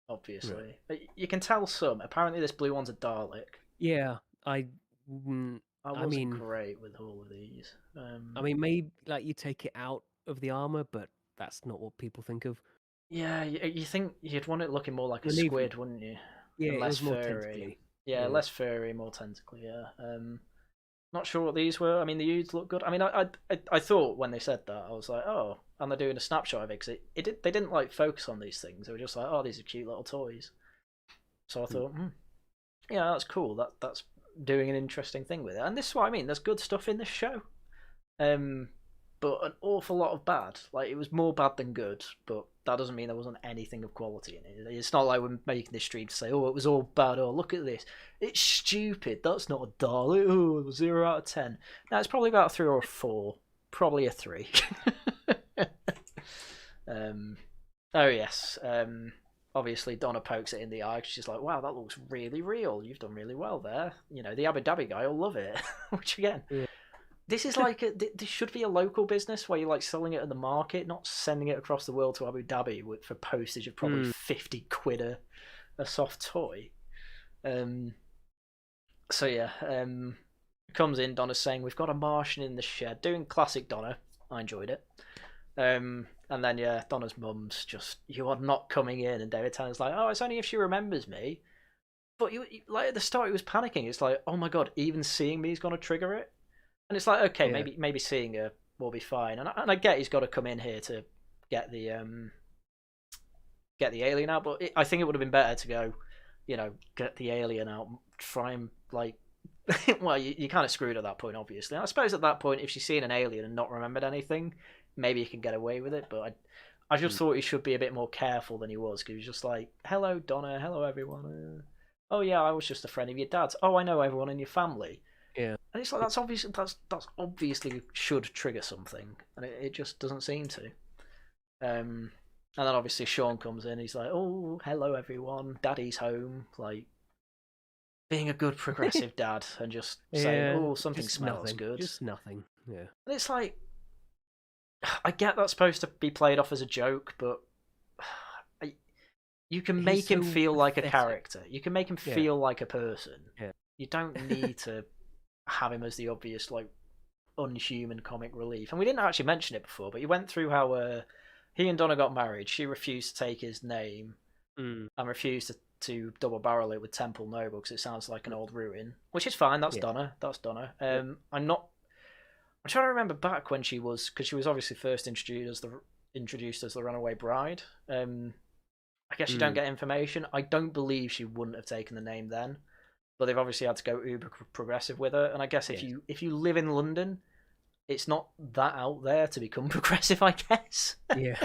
obviously. But you can tell some. Apparently, this blue one's a Dalek. Yeah, I wasn't mean, great with all of these. I mean, maybe like you take it out of the armor, but that's not what people think of. Yeah, you think you'd want it looking more like a Well, even- squid, wouldn't you? Yeah, And it less was more furry. tentacly. Yeah, Yeah. less furry, more tentacly. Yeah. Not sure what these were. I mean, the Uds look good. I mean, I thought when they said that, I was like, oh, and they're doing a snapshot of it because they didn't like focus on these things. They were just like, oh, these are cute little toys. So I thought, yeah, that's cool. That's doing an interesting thing with it. And this is what I mean. There's good stuff in this show. But an awful lot of bad. Like, it was more bad than good, but that doesn't mean there wasn't anything of quality in it. It's not like we're making this stream to say, oh, it was all bad, oh, look at this. It's stupid. That's not a Dalek. Oh, 0 out of 10. No, it's probably about a 3 or a 4. Probably a 3. Oh, yes. Obviously, Donna pokes it in the eye. She's like, wow, that looks really real. You've done really well there. The Abu Dhabi guy will love it. Which, again... Yeah. This is like this should be a local business where you're like selling it at the market, not sending it across the world to Abu Dhabi for postage of probably 50 quid a soft toy. So yeah, comes in. Donna's saying we've got a Martian in the shed, doing classic Donna. I enjoyed it. And then yeah, Donna's mum's just, you are not coming in, and David Tennant's like, oh, it's only if she remembers me. But you like at the start, he was panicking. It's like, oh my god, even seeing me is gonna trigger it. And it's like, okay, maybe seeing her will be fine. And I get he's got to come in here to get the alien out, but I think it would have been better to go, get the alien out, try and like well, you kind of screwed at that point, obviously. I suppose at that point, if she's seen an alien and not remembered anything, maybe you can get away with it. But I just thought he should be a bit more careful than he was, because he was just like, "Hello, Donna. Hello, everyone. Oh yeah, I was just a friend of your dad's. Oh, I know everyone in your family." Yeah. And it's like that's obviously should trigger something, and it just doesn't seem to. And then obviously Sean comes in. He's like, "Oh, hello everyone. Daddy's home." Like being a good progressive dad and just saying, "Oh, something just smells nothing. good." Just nothing. Yeah. And it's like, I get that's supposed to be played off as a joke, but you can make him feel like a character. You can make him feel like a person. Yeah. You don't need to have him as the obvious like unhuman comic relief. And we didn't actually mention it before, but he went through how he and Donna got married. She refused to take his name and refused to double barrel it with Temple Noble because it sounds like an old ruin, which is fine. That's Donna. That's Donna. I'm trying to remember back when she was, because she was obviously first introduced as the runaway bride. I guess you don't get information. I don't believe she wouldn't have taken the name then, but they've obviously had to go uber progressive with her. And I guess if you live in London, it's not that out there to become progressive, I guess. Yeah.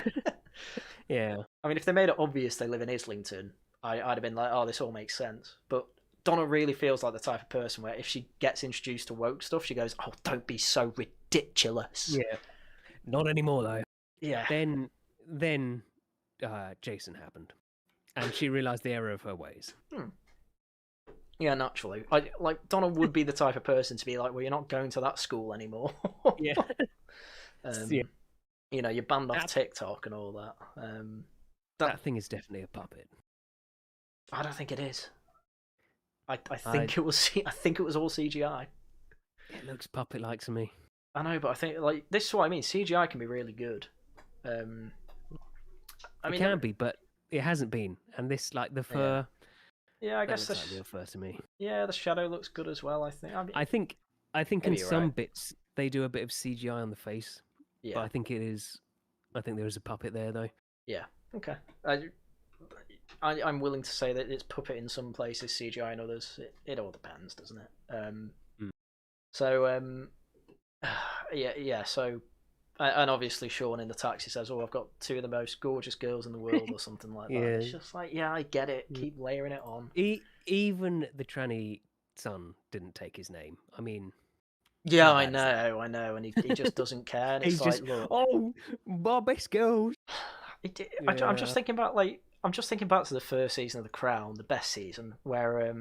Yeah. I mean, if they made it obvious they live in Islington, I'd have been like, oh, this all makes sense. But Donna really feels like the type of person where if she gets introduced to woke stuff, she goes, oh, don't be so ridiculous. Yeah. Not anymore, though. Yeah. Then Jason happened, and she realised the error of her ways. Yeah, naturally. Donna would be the type of person to be like, well, you're not going to that school anymore. Yeah. You know, you're banned off TikTok and all that. That thing is definitely a puppet. I don't think it is. I think it was. I think it was all CGI. It looks puppet-like to me. I know, but I think like this is what I mean. CGI can be really good. It can be, but it hasn't been. And this, like the fur. Yeah, I guess that's like real fur to me. Yeah, the shadow looks good as well. I think. I think in some bits they do a bit of CGI on the face. Yeah. But I think there is a puppet there though. Yeah. Okay. I'm willing to say that it's puppet in some places, CGI in others. It all depends, doesn't it? So yeah. So, and obviously Sean in the taxi says, "Oh, I've got two of the most gorgeous girls in the world," or something like that. Yeah. It's just like, yeah, I get it. Keep layering it on. Even the tranny son didn't take his name. I mean. Yeah, I know, and he just doesn't care. And it's like, just, look, oh, my best girls. I'm just thinking about back to the first season of The Crown, the best season, where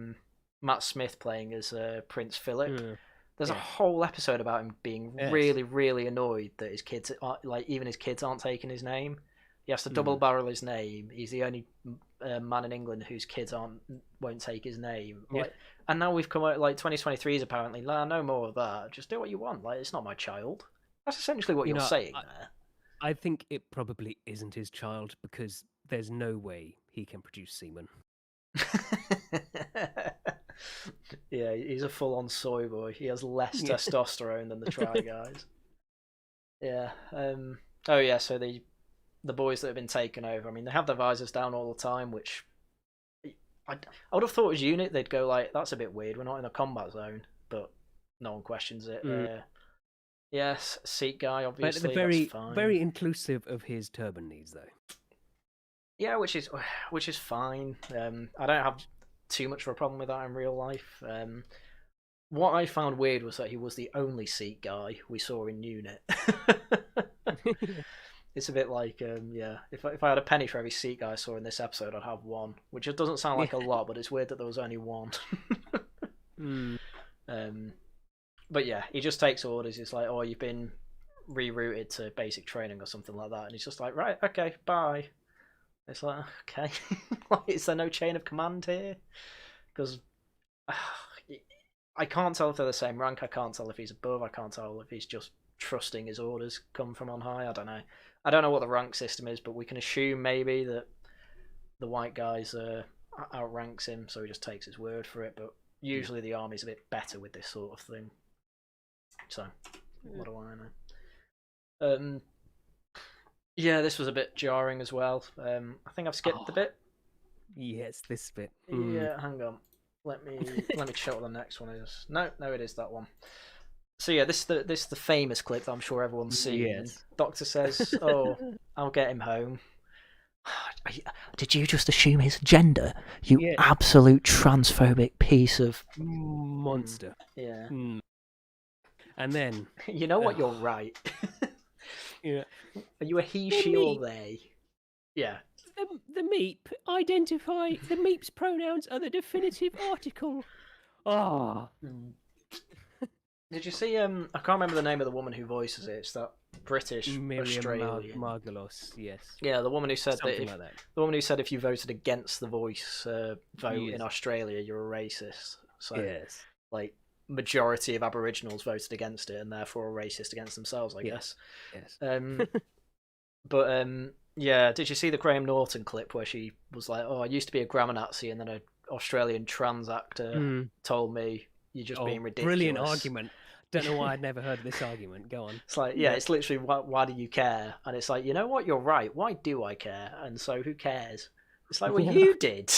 Matt Smith playing as Prince Philip. There's a whole episode about him being really, really annoyed that his kids, even his kids, aren't taking his name. He has to double barrel his name. He's the only man in England whose kids won't take his name. And now we've come out 2023 is apparently no more of that. Just do what you want. Like, it's not my child. That's essentially what you're saying there. I think it probably isn't his child because there's no way he can produce semen. Yeah, he's a full-on soy boy. He has less testosterone than the Try Guys. Yeah. Oh yeah. So the boys that have been taken over. I mean, they have their visors down all the time, which I would have thought as unit they'd go like, that's a bit weird. We're not in a combat zone, but no one questions it. Yes, Sikh guy, obviously. But they're that's fine. very inclusive of his turban needs, though. Yeah, which is fine. I don't have too much of a problem with that in real life. What I found weird was that he was the only Sikh guy we saw in unit. It's a bit like, if I had a penny for every Sikh guy I saw in this episode, I'd have one, which it doesn't sound like a lot, but it's weird that there was only one. But yeah, he just takes orders. It's like, oh, you've been rerouted to basic training or something like that, and he's just like, right, okay, bye. It's like, okay, is there no chain of command here? Because I can't tell if they're the same rank. I can't tell if he's above. I can't tell if he's just trusting his orders come from on high. I don't know. I don't know what the rank system is, but we can assume maybe that the white guys outranks him, so he just takes his word for it. But usually the army's a bit better with this sort of thing. So, what do I know? Yeah, this was a bit jarring as well. I think I've skipped a bit. Yes, this bit. Yeah, hang on. Let me check what the next one is. No, it is that one. So yeah, this is the famous clip that I'm sure everyone's seen. Yes. Doctor says, "Oh, I'll get him home." Did you just assume his gender? You absolute transphobic piece of monster. Yeah. And then you know what? You're right. Yeah. Are you a he, she, or they? Yeah. The Meep identify the Meep's pronouns are the definitive article. Ah. Did you see? I can't remember the name of the woman who voices it. It's that British Australian. Margolis, yes. Yeah, the woman who said something like that. The woman who said if you voted against the Voice vote in Australia, you're a racist. So, yes. Like, majority of Aboriginals voted against it, and therefore are racist against themselves, I guess. Yes. But yeah, did you see the Graham Norton clip where she was like, "Oh, I used to be a grammar Nazi," and then an Australian trans actor told me, "You're just being ridiculous." Brilliant argument. Don't know why I'd never heard of this argument. Go on. It's like, it's literally, why do you care? And it's like, you know what? You're right. Why do I care? And so who cares? It's like, well, you did.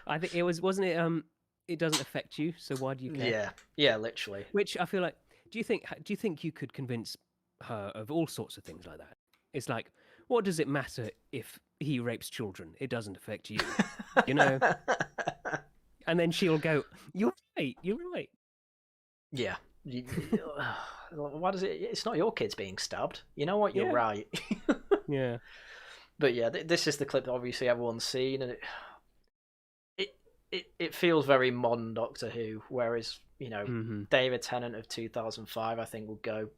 I think it wasn't it? It doesn't affect you, so why do you care? Yeah, literally. Which I feel like, do you think you could convince her of all sorts of things like that? It's like, what does it matter if he rapes children? It doesn't affect you, you know. And then she'll go, "You're right. You're right." Yeah. Why does it? It's not your kids being stabbed. You know what? You're right. Yeah. But yeah, this is the clip that obviously everyone's seen, and it feels very modern Doctor Who. Whereas David Tennant of 2005, I think, would go,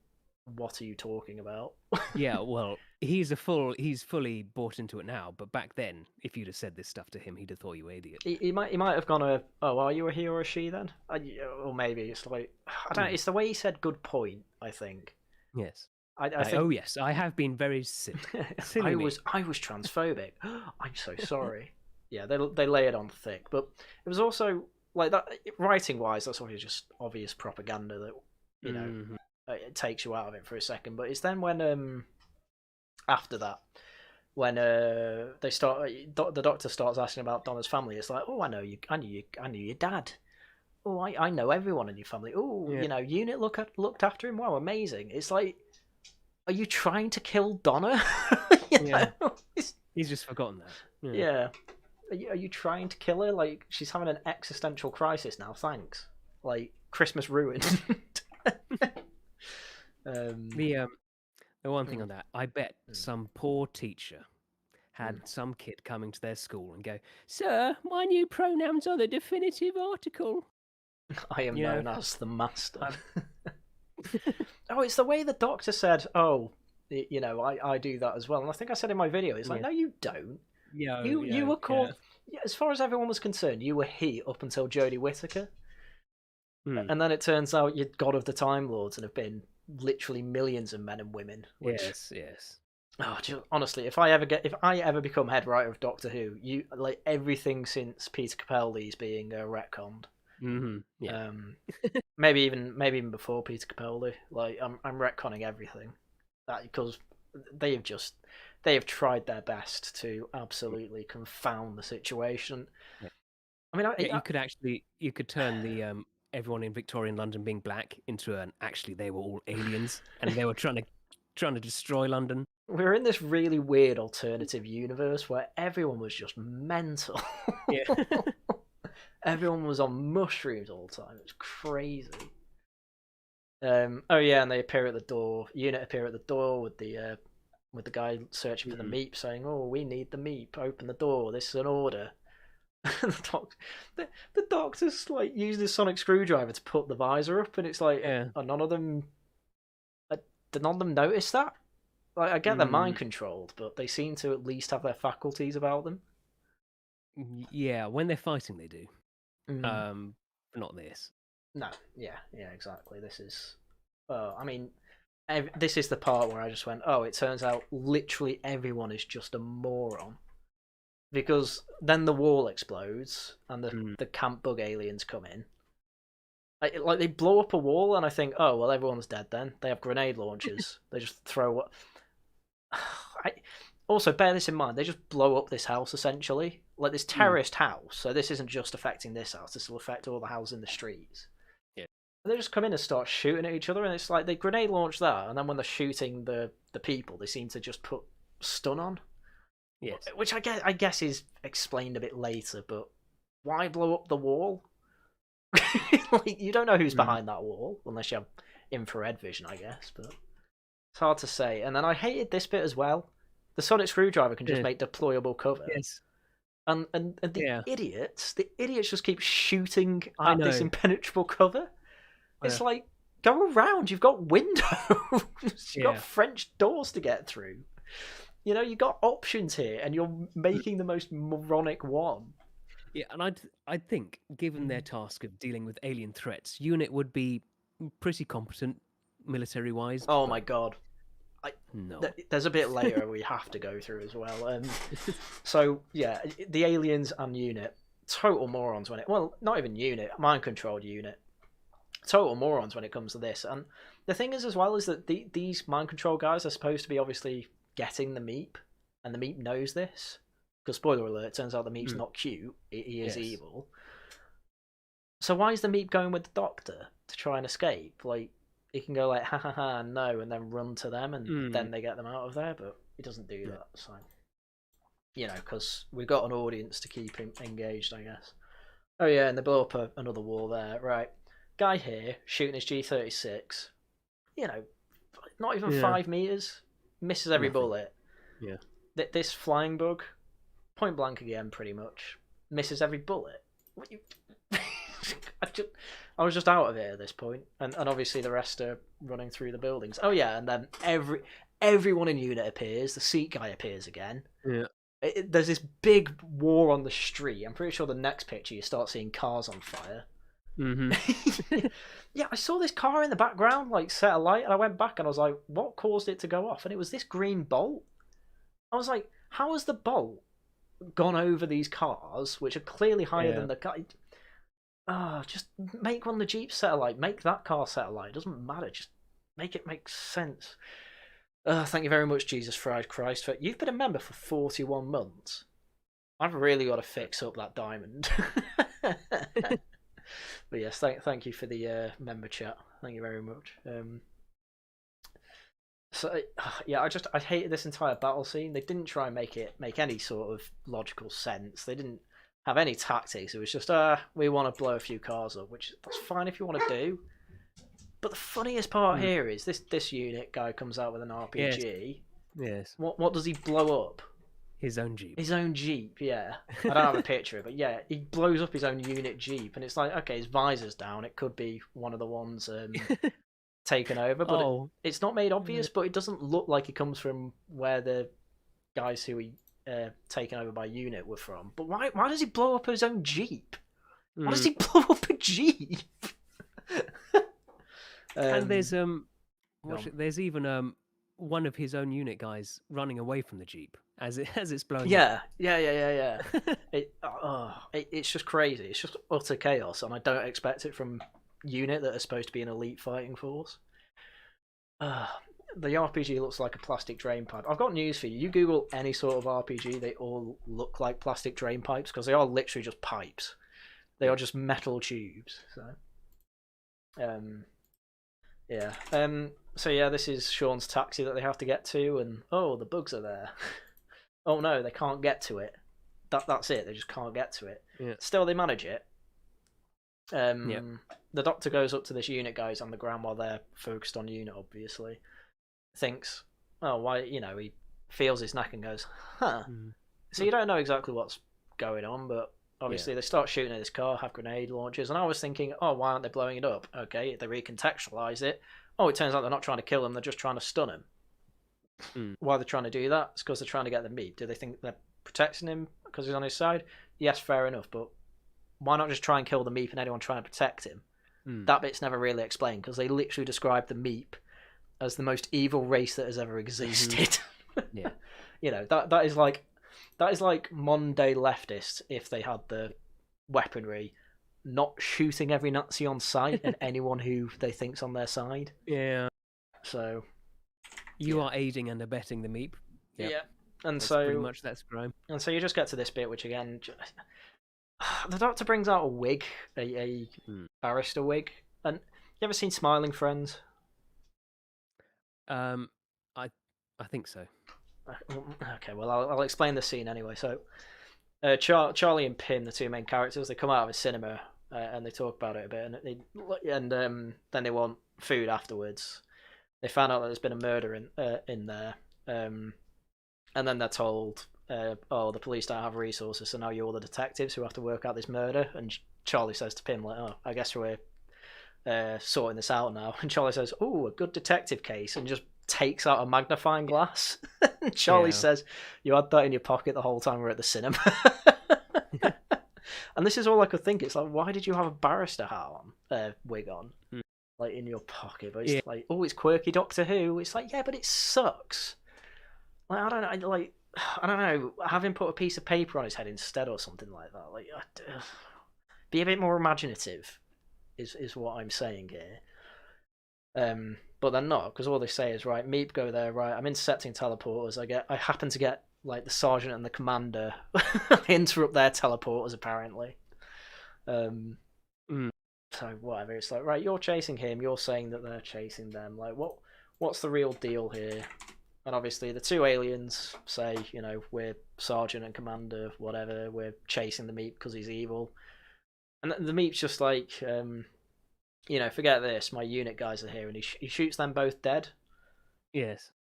"What are you talking about?" Yeah, well, he's fully bought into it now. But back then, if you'd have said this stuff to him, he'd have thought you were an idiot. He might have gone, "Oh, are you a he or a she then?" Or maybe it's like, I don't know. It's the way he said "good point." I think. Yes. I think... Oh yes, I have been very silly. I was transphobic. I'm so sorry. Yeah, they lay it on thick, but it was also like that writing wise. That's obviously just obvious propaganda that it takes you out of it for a second. But it's then when after that, when they start, the Doctor starts asking about Donna's family. It's like, "Oh, I knew your dad. Oh, I know everyone in your family. Oh, Unit looked after him. Wow, amazing." It's like, are you trying to kill Donna? He's just forgotten that. Yeah. Are you trying to kill her? Like, she's having an existential crisis now. Thanks. Like, Christmas ruined. The one thing on that, I bet some poor teacher had some kid coming to their school and go, "Sir, my new pronouns are the definitive article. I am known as the master." Oh, it's the way the Doctor said, "Oh, I do that as well." And I think I said in my video, it's like, "No, you don't. You were called." Yeah, as far as everyone was concerned, you were he up until Jodie Whittaker, and then it turns out you're God of the Time Lords and have been literally millions of men and women. Which, yes. Oh, honestly, if I ever become head writer of Doctor Who, you like everything since Peter Capaldi's being retconned. Yeah. Maybe even before Peter Capaldi. Like I'm retconning everything, because they have tried their best to absolutely confound the situation. Yeah. I mean, you could turn the everyone in Victorian London being black into actually they were all aliens and they were trying to destroy London. We're in this really weird alternative universe where everyone was just mental. Yeah. Everyone was on mushrooms all the time. It was crazy. Oh yeah, and they appear at the door. Unit appear at the door with the guy searching for the Meep, saying, "Oh, we need the Meep. Open the door. This is an order." the Doctor's like using his sonic screwdriver to put the visor up, and it's like, are none of them? Did none of them notice that? Like, I get they're mind controlled, but they seem to at least have their faculties about them. Yeah, when they're fighting, they do. But not this. No, yeah, exactly. This is, I mean, this is the part where I just went, oh, it turns out literally everyone is just a moron. Because then the wall explodes and the camp bug aliens come in. Like they blow up a wall, and I think, oh well, everyone's dead then. They have grenade launchers. They just throw what. Also, bear this in mind, they just blow up this house, essentially. Like, this terraced house, so this isn't just affecting this house, this will affect all the houses in the streets. Yeah. And they just come in and start shooting at each other, and it's like, they grenade launch that, and then when they're shooting the people, they seem to just put stun on. Yes. Which I guess is explained a bit later, but why blow up the wall? Like, you don't know who's behind that wall, unless you have infrared vision, I guess, but it's hard to say. And then I hated this bit as well. The sonic screwdriver can just make deployable cover. Yes. And the idiots just keep shooting at this impenetrable cover. It's like, go around, you've got windows, you've got French doors to get through. You know, you've got options here, and you're making the most moronic one. Yeah, and I think, given their task of dealing with alien threats, UNIT would be pretty competent military-wise. Oh my god. No. There's a bit later we have to go through as well. So, yeah, the aliens and UNIT, total morons when it... Well, not even UNIT, mind-controlled UNIT. Total morons when it comes to this. And the thing is, as well, is that these mind-control guys are supposed to be obviously getting the Meep, and the Meep knows this. Because, spoiler alert, it turns out the Meep's not cute, he is evil. So why is the Meep going with the Doctor to try and escape? Like, he can go like, ha ha ha, no, and then run to them, and then they get them out of there, but he doesn't do that, so... You know, because we've got an audience to keep him engaged, I guess. Oh yeah, and they blow up another wall there, right. Guy here, shooting his G36, you know, not even 5 meters, misses every bullet. Yeah. This flying bug, point blank again, pretty much, misses every bullet. What you... I was just out of it at this point, and obviously the rest are running through the buildings. Oh yeah, and then everyone in UNIT appears. The seat guy appears again. Yeah. There's this big war on the street. I'm pretty sure the next picture you start seeing cars on fire. Mm-hmm. Yeah, I saw this car in the background like set alight, and I went back and I was like, what caused it to go off? And it was this green bolt. I was like, how has the bolt gone over these cars, which are clearly higher than the car? Just make one of the Jeeps set alight. Make that car set alight. It doesn't matter. Just make it make sense. Thank you very much, Jesus Fried Christ. You've been a member for 41 months. I've really got to fix up that diamond. But yes, thank you for the member chat. Thank you very much. So yeah, I hated this entire battle scene. They didn't try and make any sort of logical sense. They didn't have any tactics. It was just we want to blow a few cars up, which that's fine if you want to do. But the funniest part here is this unit guy comes out with an RPG. Yes. What does he blow up? His own Jeep. His own Jeep, yeah. I don't have a picture of it, but yeah, he blows up his own unit Jeep, and it's like, okay, his visor's down. It could be one of the ones taken over, but it's not made obvious, but it doesn't look like it comes from where the guys who he taken over by UNIT were from. But why does he blow up his own Jeep? Why does he blow up a Jeep? And there's even one of his own unit guys running away from the Jeep as it's blowing. Yeah. It's just crazy. It's just utter chaos, and I don't expect it from UNIT that are supposed to be an elite fighting force. The RPG looks like a plastic drain pipe. I've got news for you. You Google any sort of RPG, they all look like plastic drain pipes because they are literally just pipes. They are just metal tubes. So, yeah. So yeah, this is Sean's taxi that they have to get to, and the bugs are there. Oh no, they can't get to it. That's it. They just can't get to it. Yeah. Still, they manage it. The Doctor goes up to this unit guys on the ground while they're focused on UNIT, obviously. Thinks, why? He feels his neck and goes, huh. So you don't know exactly what's going on, but obviously they start shooting at this car, have grenade launchers, and I was thinking, why aren't they blowing it up? Okay, they recontextualize it. It turns out they're not trying to kill him, they're just trying to stun him. Why they're trying to do that? It's because they're trying to get the Meep. Do they think they're protecting him because he's on his side? Yes, fair enough, but why not just try and kill the Meep and anyone trying to protect him? That bit's never really explained, because they literally describe the Meep as the most evil race that has ever existed. Yeah. That is like modern day leftists if they had the weaponry, not shooting every Nazi on sight and anyone who they think's on their side. Yeah. So you are aiding and abetting the Meep. Yep. And That's so pretty much that's grime. And so you just get to this bit, which again, the Doctor brings out a wig, a barrister wig. And you ever seen Smiling Friends? I I think so. Okay, well I'll explain the scene anyway. So Charlie and Pym, the two main characters, they come out of a cinema and they talk about it a bit, and then they want food afterwards. They found out that there's been a murder in there, and then they're told, "Oh, the police don't have resources, so now you're the detectives who have to work out this murder." And Charlie says to Pym, like, "Oh, I guess we're sorting this out now." And Charlie says, "Oh, a good detective case," and just takes out a magnifying glass. And Charlie says, "You had that in your pocket the whole time we were at the cinema." And this is all I could think. It's like, why did you have a barrister hat on, wig on, like in your pocket? But it's like, oh, it's quirky Doctor Who. It's like, yeah, but it sucks. Like, I don't know. Having put a piece of paper on his head instead or something like that. Like, be a bit more imaginative, is what I'm saying here. But they're not, because all they say is, right, Meep, go there, right, I'm intercepting teleporters. I happen to get like the sergeant and the commander interrupt their teleporters apparently. So whatever, it's like, right, you're chasing him, you're saying that they're chasing them. Like, what's the real deal here? And obviously the two aliens say, you know, we're sergeant and commander, whatever, we're chasing the Meep because he's evil. And the Meep's just like, you know, forget this, my unit guys are here, and he shoots them both dead. Yes.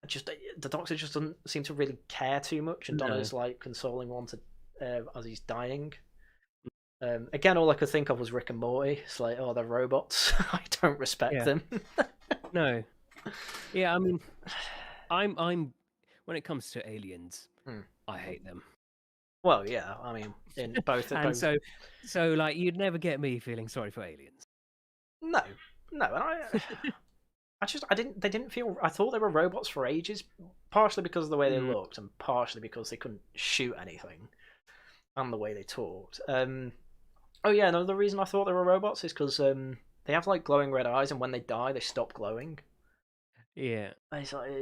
Just the Doctor just doesn't seem to really care too much, and Donna's like consoling one to as he's dying. Again, all I could think of was Rick and Morty. It's like, oh, they're robots. I don't respect them. No. Yeah, I mean, I'm when it comes to aliens, I hate them. Well, yeah, I mean, in both. And both... so like, you'd never get me feeling sorry for aliens. No, and they didn't feel. I thought they were robots for ages, partially because of the way they looked, and partially because they couldn't shoot anything, and the way they talked. Oh yeah, no, the reason I thought they were robots is because they have like glowing red eyes, and when they die, they stop glowing. Yeah, it's like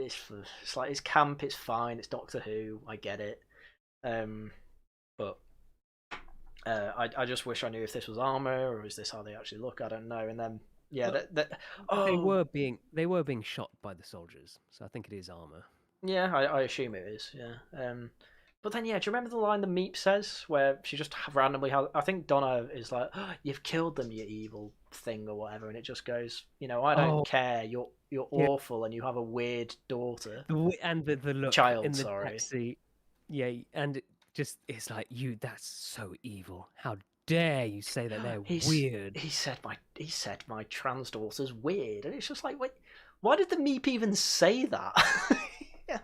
it's camp, it's fine, it's Doctor Who, I get it, but I just wish I knew if this was armor or is this how they actually look. I don't know. And then they were being shot by the soldiers, so I think it is armor. Yeah, I assume it is. Yeah. But then, yeah, do you remember the line the Meep says where she just randomly has... I think Donna is like, oh, "You've killed them, you evil thing," or whatever, and it just goes, you know, "I don't care. You're awful, and you have a weird daughter." And the look child, in the sorry. taxi. Yeah, and it's like, that's so evil. How dare you say that they're weird? He said my trans daughter's weird, and it's just like, wait, why did the Meep even say that?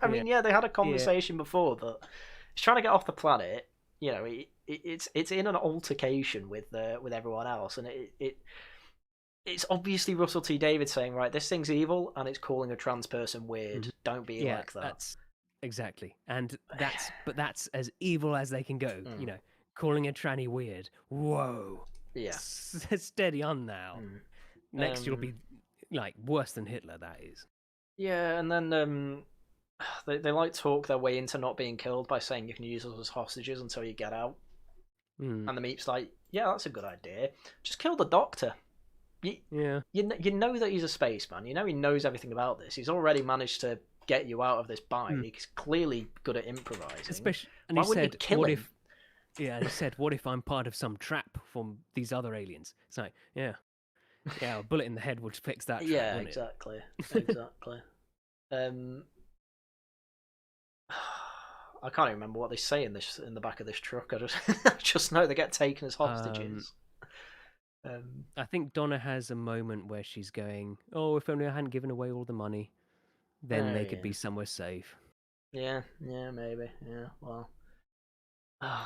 I mean, yeah, they had a conversation before, but he's trying to get off the planet. You know, it's in an altercation with everyone else, and it's obviously Russell T Davies saying, right, this thing's evil, and it's calling a trans person weird. Don't be like that. That's exactly, and that's as evil as they can go. You know, calling a tranny weird. Whoa. Yeah. Steady on now. Next, you'll be like worse than Hitler. That is. Yeah, and then they like talk their way into not being killed by saying you can use us as hostages until you get out. And the Meep's like, yeah, that's a good idea. Just kill the Doctor. You know that he's a spaceman. You know he knows everything about this. He's already managed to get you out of this bind. He's clearly good at improvising. Especially, and why he wouldn't said, you kill him? And he said, "What if I'm part of some trap from these other aliens?" It's like, yeah, a bullet in the head would fix that. Yeah, trap, exactly, exactly. I can't even remember what they say in the back of this truck. I just know they get taken as hostages. I think Donna has a moment where she's going, "Oh, if only I hadn't given away all the money, then they could be somewhere safe." Yeah, maybe. Yeah, well,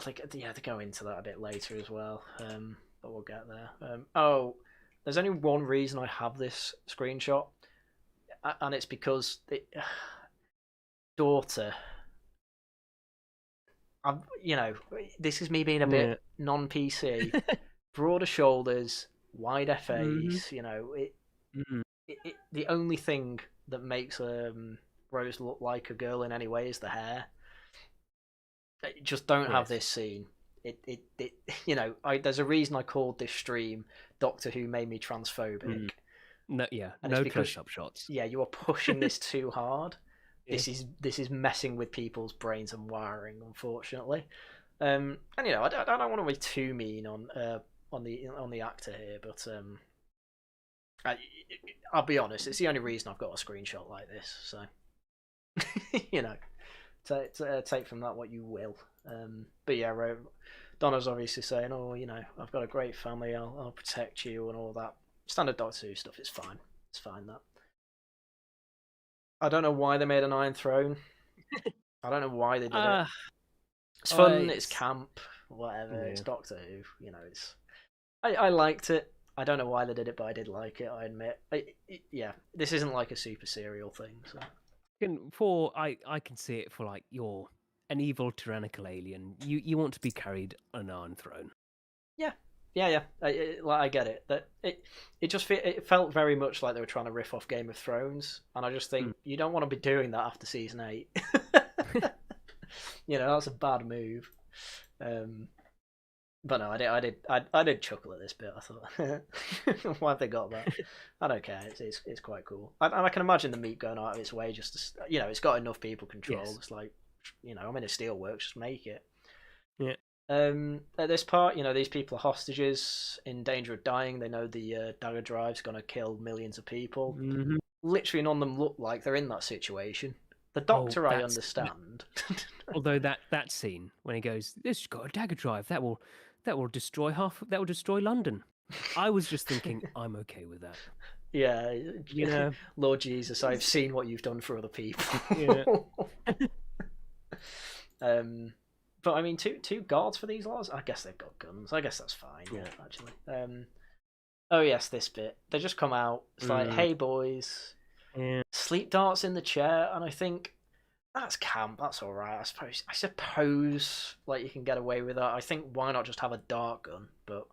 they go into that a bit later as well. But we'll get there. There's only one reason I have this screenshot, and it's because daughter. This is me being a bit non-PC. Broader shoulders, wider face. You know, the only thing that makes Rose look like a girl in any ways. The hair. Just don't have this scene. It you know, there's a reason I called this stream Doctor Who made me transphobic. No, yeah, and no close-up shots. Yeah, you are pushing this too hard. This is messing with people's brains and wiring, unfortunately. And you know, I don't want to be too mean on the actor here, but I'll be honest, it's the only reason I've got a screenshot like this. So you know, take from that what you will. But yeah, Donna's obviously saying, "Oh, you know, I've got a great family. I'll protect you and all that." Standard Doctor Who stuff is fine. It's fine that. I don't know why they made an Iron Throne. I don't know why they did it. It's fun. It's camp. Whatever. Yeah. It's Doctor Who. You know, it's. I liked it. I don't know why they did it, but I did like it. I admit. Yeah, this isn't like a super serial thing. So. I can see it for like you're an evil tyrannical alien. You want to be carried on an Iron Throne. Yeah. I get it. That it felt very much like they were trying to riff off Game of Thrones, and I just think you don't want to be doing that after season 8. You know, that's a bad move. But no, I did chuckle at this bit. I thought, why have they got that? I don't care. It's quite cool. And I can imagine the Meep going out of its way just to, you know, it's got enough people control. Yes. It's like, you know, I'm in a steelworks, just make it. Yeah. At this part, you know, these people are hostages in danger of dying. They know the dagger drive's going to kill millions of people. Mm-hmm. Literally, none of them look like they're in that situation. The Doctor, I understand. Although that scene when he goes, "This has got a dagger drive that will destroy London." I was just thinking, I'm okay with that. Yeah, you know, Lord Jesus, I've seen what you've done for other people. Yeah. But I mean, two guards for these laws. I guess they've got guns. I guess that's fine. Yeah, actually. Oh yes, this bit. They just come out. It's like, hey boys, sleep darts in the chair, and I think that's camp. That's all right. I suppose like you can get away with that. I think why not just have a dart gun? But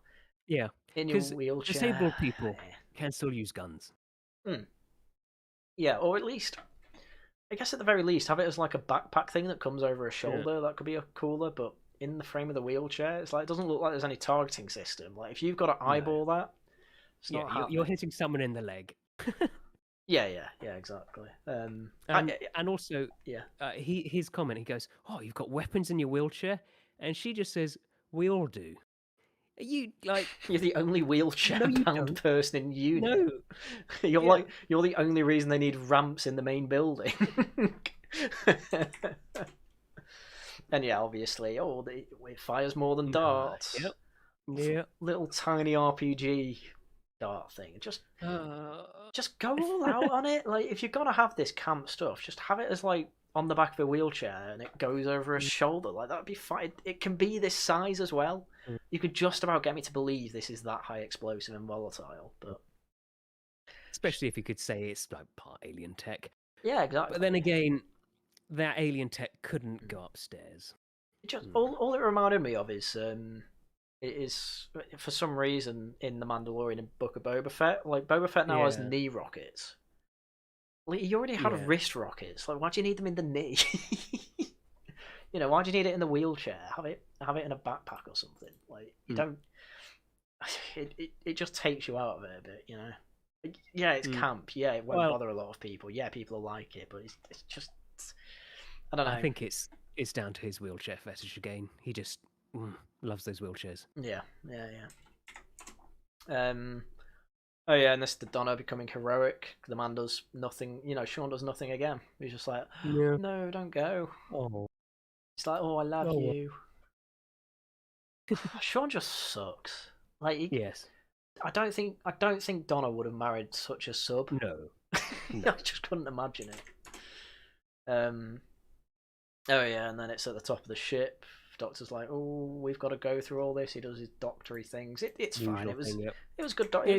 yeah, in your wheelchair, disabled people can still use guns. Yeah, or at least. I guess at the very least, have it as like a backpack thing that comes over a shoulder. Yeah. That could be a cooler, but in the frame of the wheelchair, it's like it doesn't look like there's any targeting system. Like if you've got to eyeball that, it's not happening. You're hitting someone in the leg. Yeah, exactly. And also, his comment, he goes, "Oh, you've got weapons in your wheelchair," and she just says, "We all do." You like you're the only wheelchair-bound person in unit. No, you're the only reason they need ramps in the main building. And yeah, obviously, it fires more than darts. Yep. Yeah. Little tiny RPG dart thing. Just go all out on it. Like if you're gonna have this camp stuff, just have it as like on the back of a wheelchair and it goes over a shoulder. Like that'd be fine. It can be this size as well. You could just about get me to believe this is that high explosive and volatile, but especially if you could say it's like part alien tech. Yeah, exactly. But then again, that alien tech couldn't go upstairs. All it reminded me of is for some reason in the Mandalorian and Book of Boba Fett, like Boba Fett now has knee rockets. Like, you already had wrist rockets. Like, why do you need them in the knee? You know, why do you need it in the wheelchair? Have it in a backpack or something. Like you don't. It just takes you out of it a bit, you know. Yeah, it's camp. Yeah, it won't bother a lot of people. Yeah, people will like it, but it's just. I don't know. I think it's down to his wheelchair fetish again. He just loves those wheelchairs. Yeah. Oh yeah, and this is the Donna becoming heroic. The man does nothing. You know, Sean does nothing again. He's just like, no, don't go. Oh. It's like, oh, I love you. Sean just sucks. Like, yes. I don't think Donna would have married such a sub. No. I just couldn't imagine it. Oh yeah, and then it's at the top of the ship. Doctor's like, oh, we've got to go through all this. He does his doctory things. It's fine. It was good. It was good Doctor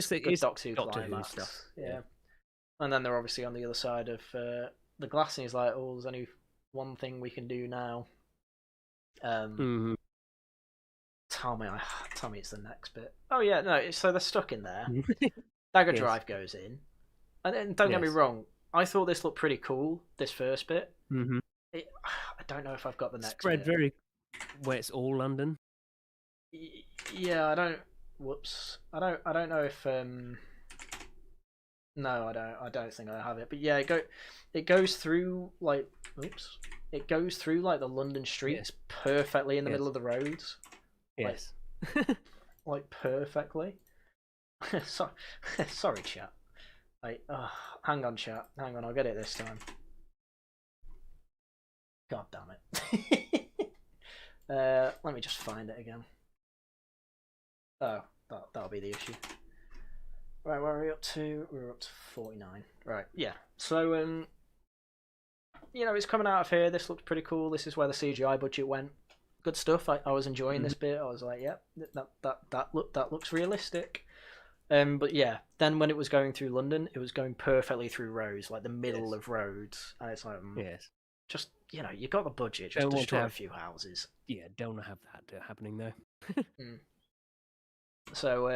Who climax stuff. Yeah. And then they're obviously on the other side of the glass, and he's like, oh, there's only one thing we can do now. Tell me it's the next bit. Oh yeah, no. So they're stuck in there. Dagger drive goes in, and then don't get me wrong. I thought this looked pretty cool. This first bit. Mm-hmm. I don't know if I've got the next Spread bit. very where it's all London. Yeah, I don't. Whoops. I don't know if. No, I don't. I don't think I have it. But yeah, it goes through like. Oops. It goes through like the London streets perfectly in the middle of the roads. Yes. Like perfectly. Sorry, chat. Hang on, chat. Hang on, I'll get it this time. God damn it. Let me just find it again. Oh, that'll be the issue. Right, where are we up to? We're up to 49. Right, yeah. So, it's coming out of here. This looks pretty cool. This is where the CGI budget went. Good stuff. I was enjoying this bit. I was like, yeah, that looks realistic. But yeah, then when it was going through London, it was going perfectly through roads, like the middle of roads, and it's like, just you got the budget, just destroy a few houses. Yeah, don't have that happening though. So,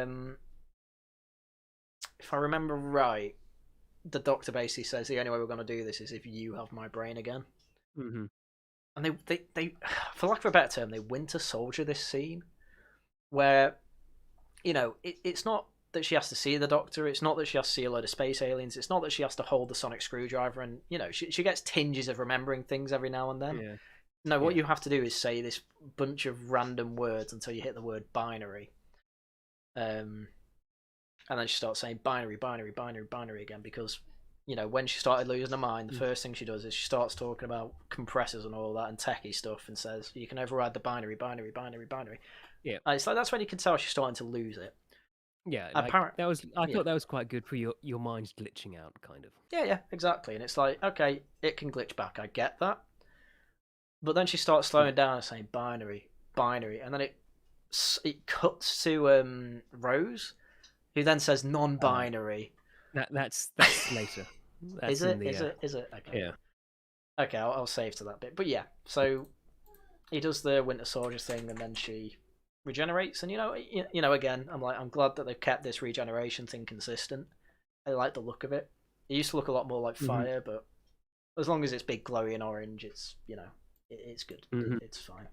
if I remember right, the Doctor basically says the only way we're going to do this is if you have my brain again. Mm-hmm. And they, for lack of a better term, they Winter Soldier this scene, where, it's not that she has to see the Doctor, it's not that she has to see a load of space aliens, it's not that she has to hold the sonic screwdriver, and she gets tinges of remembering things every now and then. Yeah. No, what you have to do is say this bunch of random words until you hit the word binary. And then she starts saying binary, binary, binary, binary again, because when she started losing her mind, the first thing she does is she starts talking about compressors and all that and techie stuff, and says you can override the binary, binary, binary, binary. Yeah, and it's like that's when you can tell she's starting to lose it. Yeah, like, that was. I thought that was quite good for your mind's glitching out, kind of. Yeah, exactly. And it's like, okay, it can glitch back. I get that. But then she starts slowing down and saying binary, binary, and then it cuts to Rose, who then says non-binary. That's later. That's Is it? Is it? Okay. Yeah. Okay, I'll save to that bit. But yeah, so he does the Winter Soldier thing, and then she regenerates. And again, I'm glad that they've kept this regeneration thing consistent. I like the look of it. It used to look a lot more like fire, but as long as it's big, glowing orange, it's it's good. It's fine.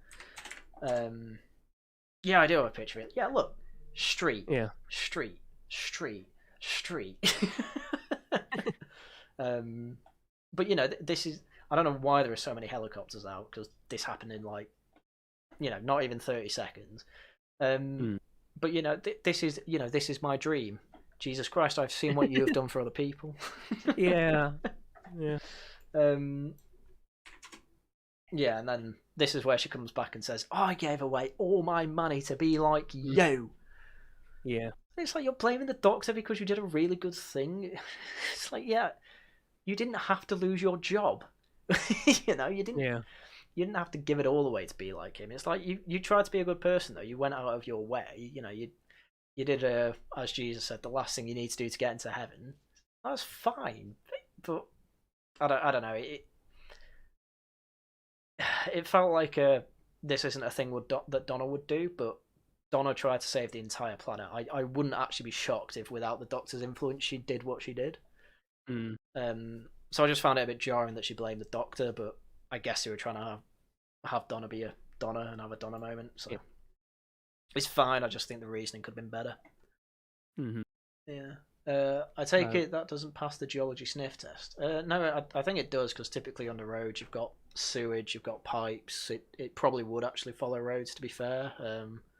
Yeah, I do have a picture of it. Yeah, look, street. Yeah. Street. But this is. I don't know why there are so many helicopters out, because this happened in not even 30 seconds. But this is my dream. Jesus Christ, I've seen what you have done for other people. Yeah. Yeah, and then this is where she comes back and says, I gave away all my money to be like you. Yeah. It's like you're blaming the Doctor because you did a really good thing. It's like, yeah, you didn't have to lose your job. You didn't. Yeah. You didn't have to give it all away to be like him. It's like you tried to be a good person, though. You went out of your way. You did, as Jesus said, the last thing you need to do to get into heaven. That's fine. But I don't know. It felt like this isn't a thing that Donna would do, but Donna tried to save the entire planet. I wouldn't actually be shocked if without the Doctor's influence she did what she did. So I just found it a bit jarring that she blamed the Doctor, but I guess they were trying to have Donna be a Donna and have a Donna moment. So it's fine. I just think the reasoning could have been better. Yeah. I take it that doesn't pass the geology sniff test. No, I think it does, because typically on the roads you've got sewage, you've got pipes. It probably would actually follow roads, to be fair.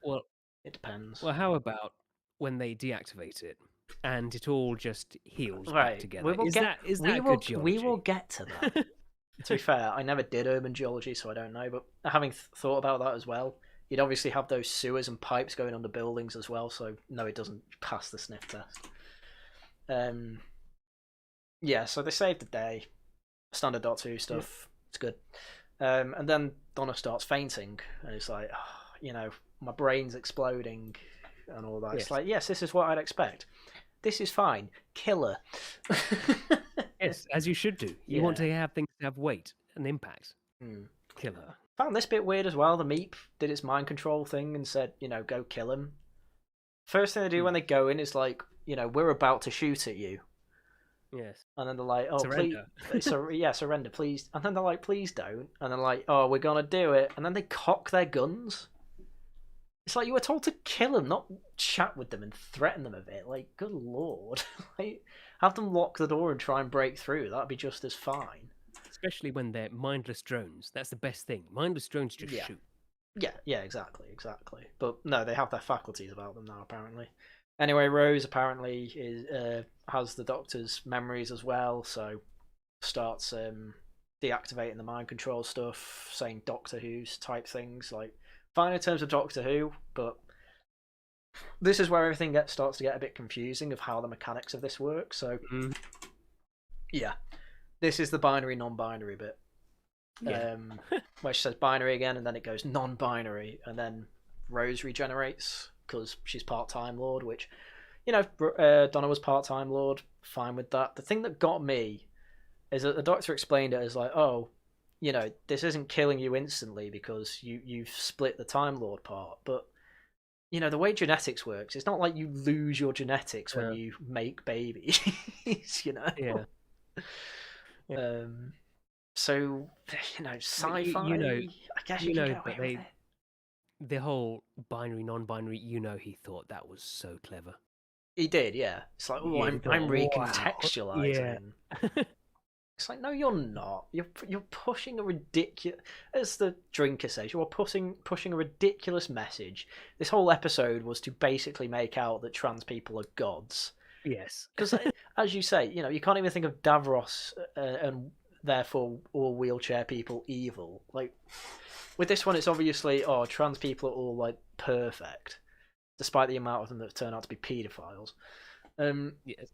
Well, it depends. Well, how about when they deactivate it and it all just heals back together? Is that good geology? We will get to that. To be fair, I never did urban geology, so I don't know. But having thought about that as well, you'd obviously have those sewers and pipes going under buildings as well. So no, it doesn't pass the sniff test. Yeah, so they saved the day. Standard Doctor Who stuff. It's good. And then Donna starts fainting, and it's like, my brain's exploding and all that. It's like, yes, this is what I'd expect. This is fine. Kill her. Yes, as you should do. You want to have things have weight and impact. Kill her. Found this bit weird as well. The Meep did its mind control thing and said, go kill him. First thing they do when they go in is like, we're about to shoot at you. Yes. And then they're like, "Oh, please, Surrender. yeah, surrender, please." And then they're like, "Please don't." And they're like, "Oh, we're gonna do it." And then they cock their guns. It's like you were told to kill them, not chat with them and threaten them a bit. Like, good lord, like, have them lock the door and try and break through. That'd be just as fine. Especially when they're mindless drones. That's the best thing. Mindless drones just Yeah, shoot. yeah, exactly. But no, they have their faculties about them now, apparently. Anyway, Rose apparently has the Doctor's memories as well, so starts deactivating the mind control stuff, saying Doctor Who's type things. Like, fine in terms of Doctor Who, but this is where everything starts to get a bit confusing of how the mechanics of this work. So, yeah, this is the binary non-binary bit. Yeah. Where she says binary again, and then it goes non-binary, and then Rose regenerates because she's part-time Lord, which, you know, Donna was part-time Lord, fine with that. The thing that got me is that the Doctor explained it as like, oh, you know, this isn't killing you instantly because you've split the Time Lord part, but you know the way genetics works, it's not like you lose your genetics when you make babies, you know. Yeah. So you know, sci-fi. You know, I guess you can get away with it. The whole binary, non-binary. You know, he thought that was so clever. He did, yeah. It's like, oh, I'm recontextualizing. Yeah. It's like, no, you're not. You're pushing a ridiculous, as the drinker says, you're pushing a ridiculous message. This whole episode was to basically make out that trans people are gods. Yes. Because, as you say, you know, you can't even think of Davros and therefore all wheelchair people evil. Like, with this one, it's obviously, oh, trans people are all like perfect, despite the amount of them that turn out to be paedophiles. Yes.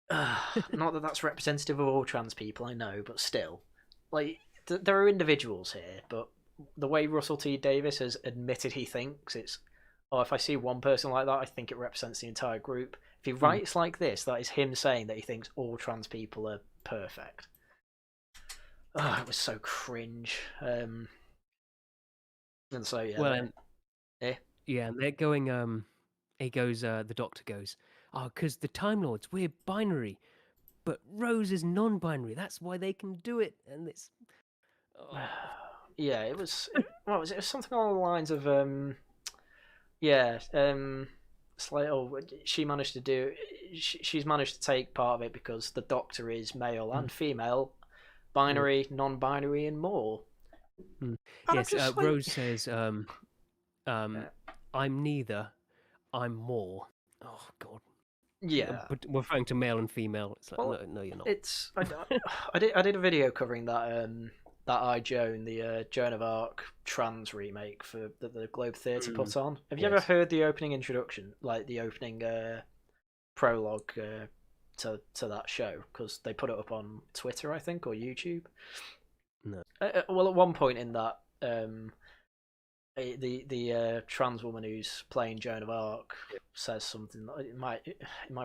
Not that that's representative of all trans people, I know, but still, like, there are individuals here. But the way Russell T Davies has admitted he thinks it's, oh, if I see one person like that, I think it represents the entire group. If he writes like this, that is him saying that he thinks all trans people are perfect. Oh, it was so cringe. And so yeah. Well, yeah, and they're going. He goes. The Doctor goes. Oh, because the Time Lords, we're binary, but Rose is non-binary. That's why they can do it. And it's. Oh. Yeah, it was. What was it? It was something along the lines of yeah. It's like, oh, she managed to do. She's managed to take part of it because the Doctor is male and female, binary, non-binary, and more. Yes, Rose says, "I'm neither. I'm more." Oh God. Yeah, but we're referring to male and female. It's like, well, no, you're not. It's I did a video covering that I, Joan, the Joan of Arc trans remake for the Globe Theatre put on. Have you ever heard the opening introduction, like the opening prologue to that show? Because they put it up on Twitter, I think, or YouTube. No. Well, at one point in that, the trans woman who's playing Joan of Arc says something. It might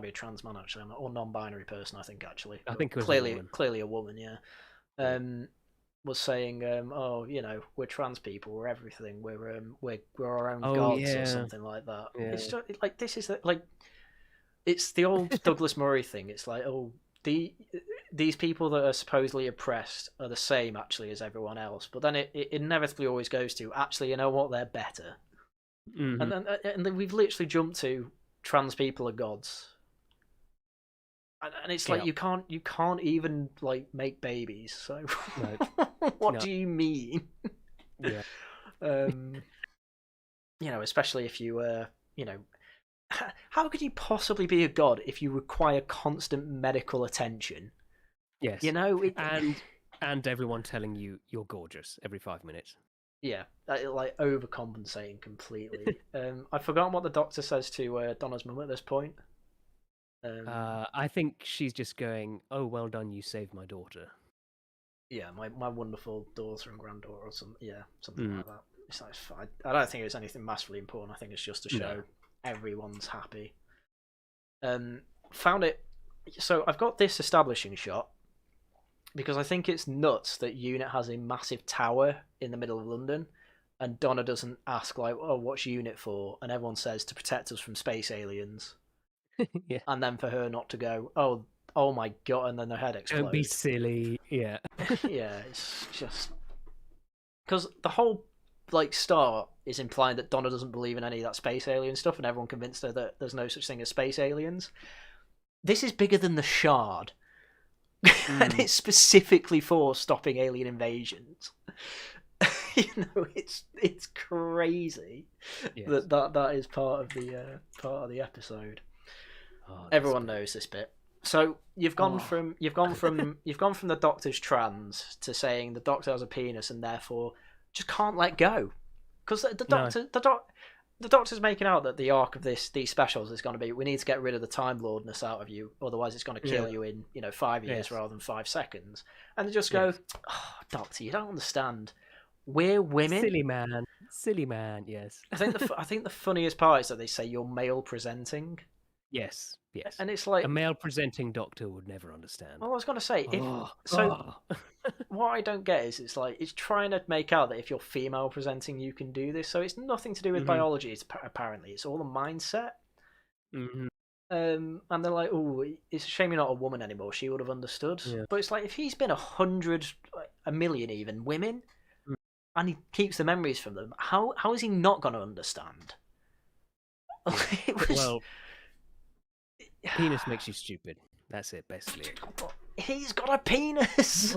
be a trans man actually, or non-binary person. I think actually. I think it was clearly a woman. Yeah. Was saying, oh, you know, we're trans people, we're everything, we're our own gods or something like that. Yeah. It's just, like, this is like, it's the old Douglas Murray thing. It's like, oh, these people that are supposedly oppressed are the same actually as everyone else, but then it inevitably always goes to, actually, you know what, they're better. And then we've literally jumped to trans people are gods. And it's like, you can't even like make babies. So what do you mean? Yeah. You know, especially if you you know, how could you possibly be a god if you require constant medical attention? Yes. You know, and everyone telling you you're gorgeous every 5 minutes. Yeah, like overcompensating completely. I've forgotten what the Doctor says to Donna's mum at this point. I think she's just going, "Oh, well done, you saved my daughter." Yeah, my wonderful daughter and granddaughter, or something like that. It's like, I don't think it's anything massively important. I think it's just to show everyone's happy. Found it. So I've got this establishing shot because I think it's nuts that UNIT has a massive tower in the middle of London, and Donna doesn't ask like, "Oh, what's UNIT for?" And everyone says to protect us from space aliens. Yeah. And then for her not to go, oh, oh my god, and then their head explodes. Don't be silly. Yeah. Yeah, it's just because the whole like start is implying that Donna doesn't believe in any of that space alien stuff, and everyone convinced her that there's no such thing as space aliens. This is bigger than the Shard, and it's specifically for stopping alien invasions. It's crazy that is part of the episode. Oh, Everyone knows this bit. So you've gone from the Doctor's trans to saying the Doctor has a penis and therefore just can't let go, because the Doctor's making out that the arc of these specials is going to be, we need to get rid of the Time Lordness out of you, otherwise it's going to kill you in 5 years rather than 5 seconds. And they just go, oh, Doctor, you don't understand. We're women. Silly man. Yes. I think the funniest part is that they say you're male presenting. Yes. And it's like a male presenting Doctor would never understand. Well, I was going to say, what I don't get is it's like it's trying to make out that if you're female presenting, you can do this. So it's nothing to do with biology. Apparently, it's all a mindset. Mm-hmm. And they're like, oh, it's a shame you're not a woman anymore. She would have understood. Yeah. But it's like if he's been 100, a million even women, and he keeps the memories from them, how is he not going to understand? Well, penis makes you stupid. That's it, basically. He's got a penis.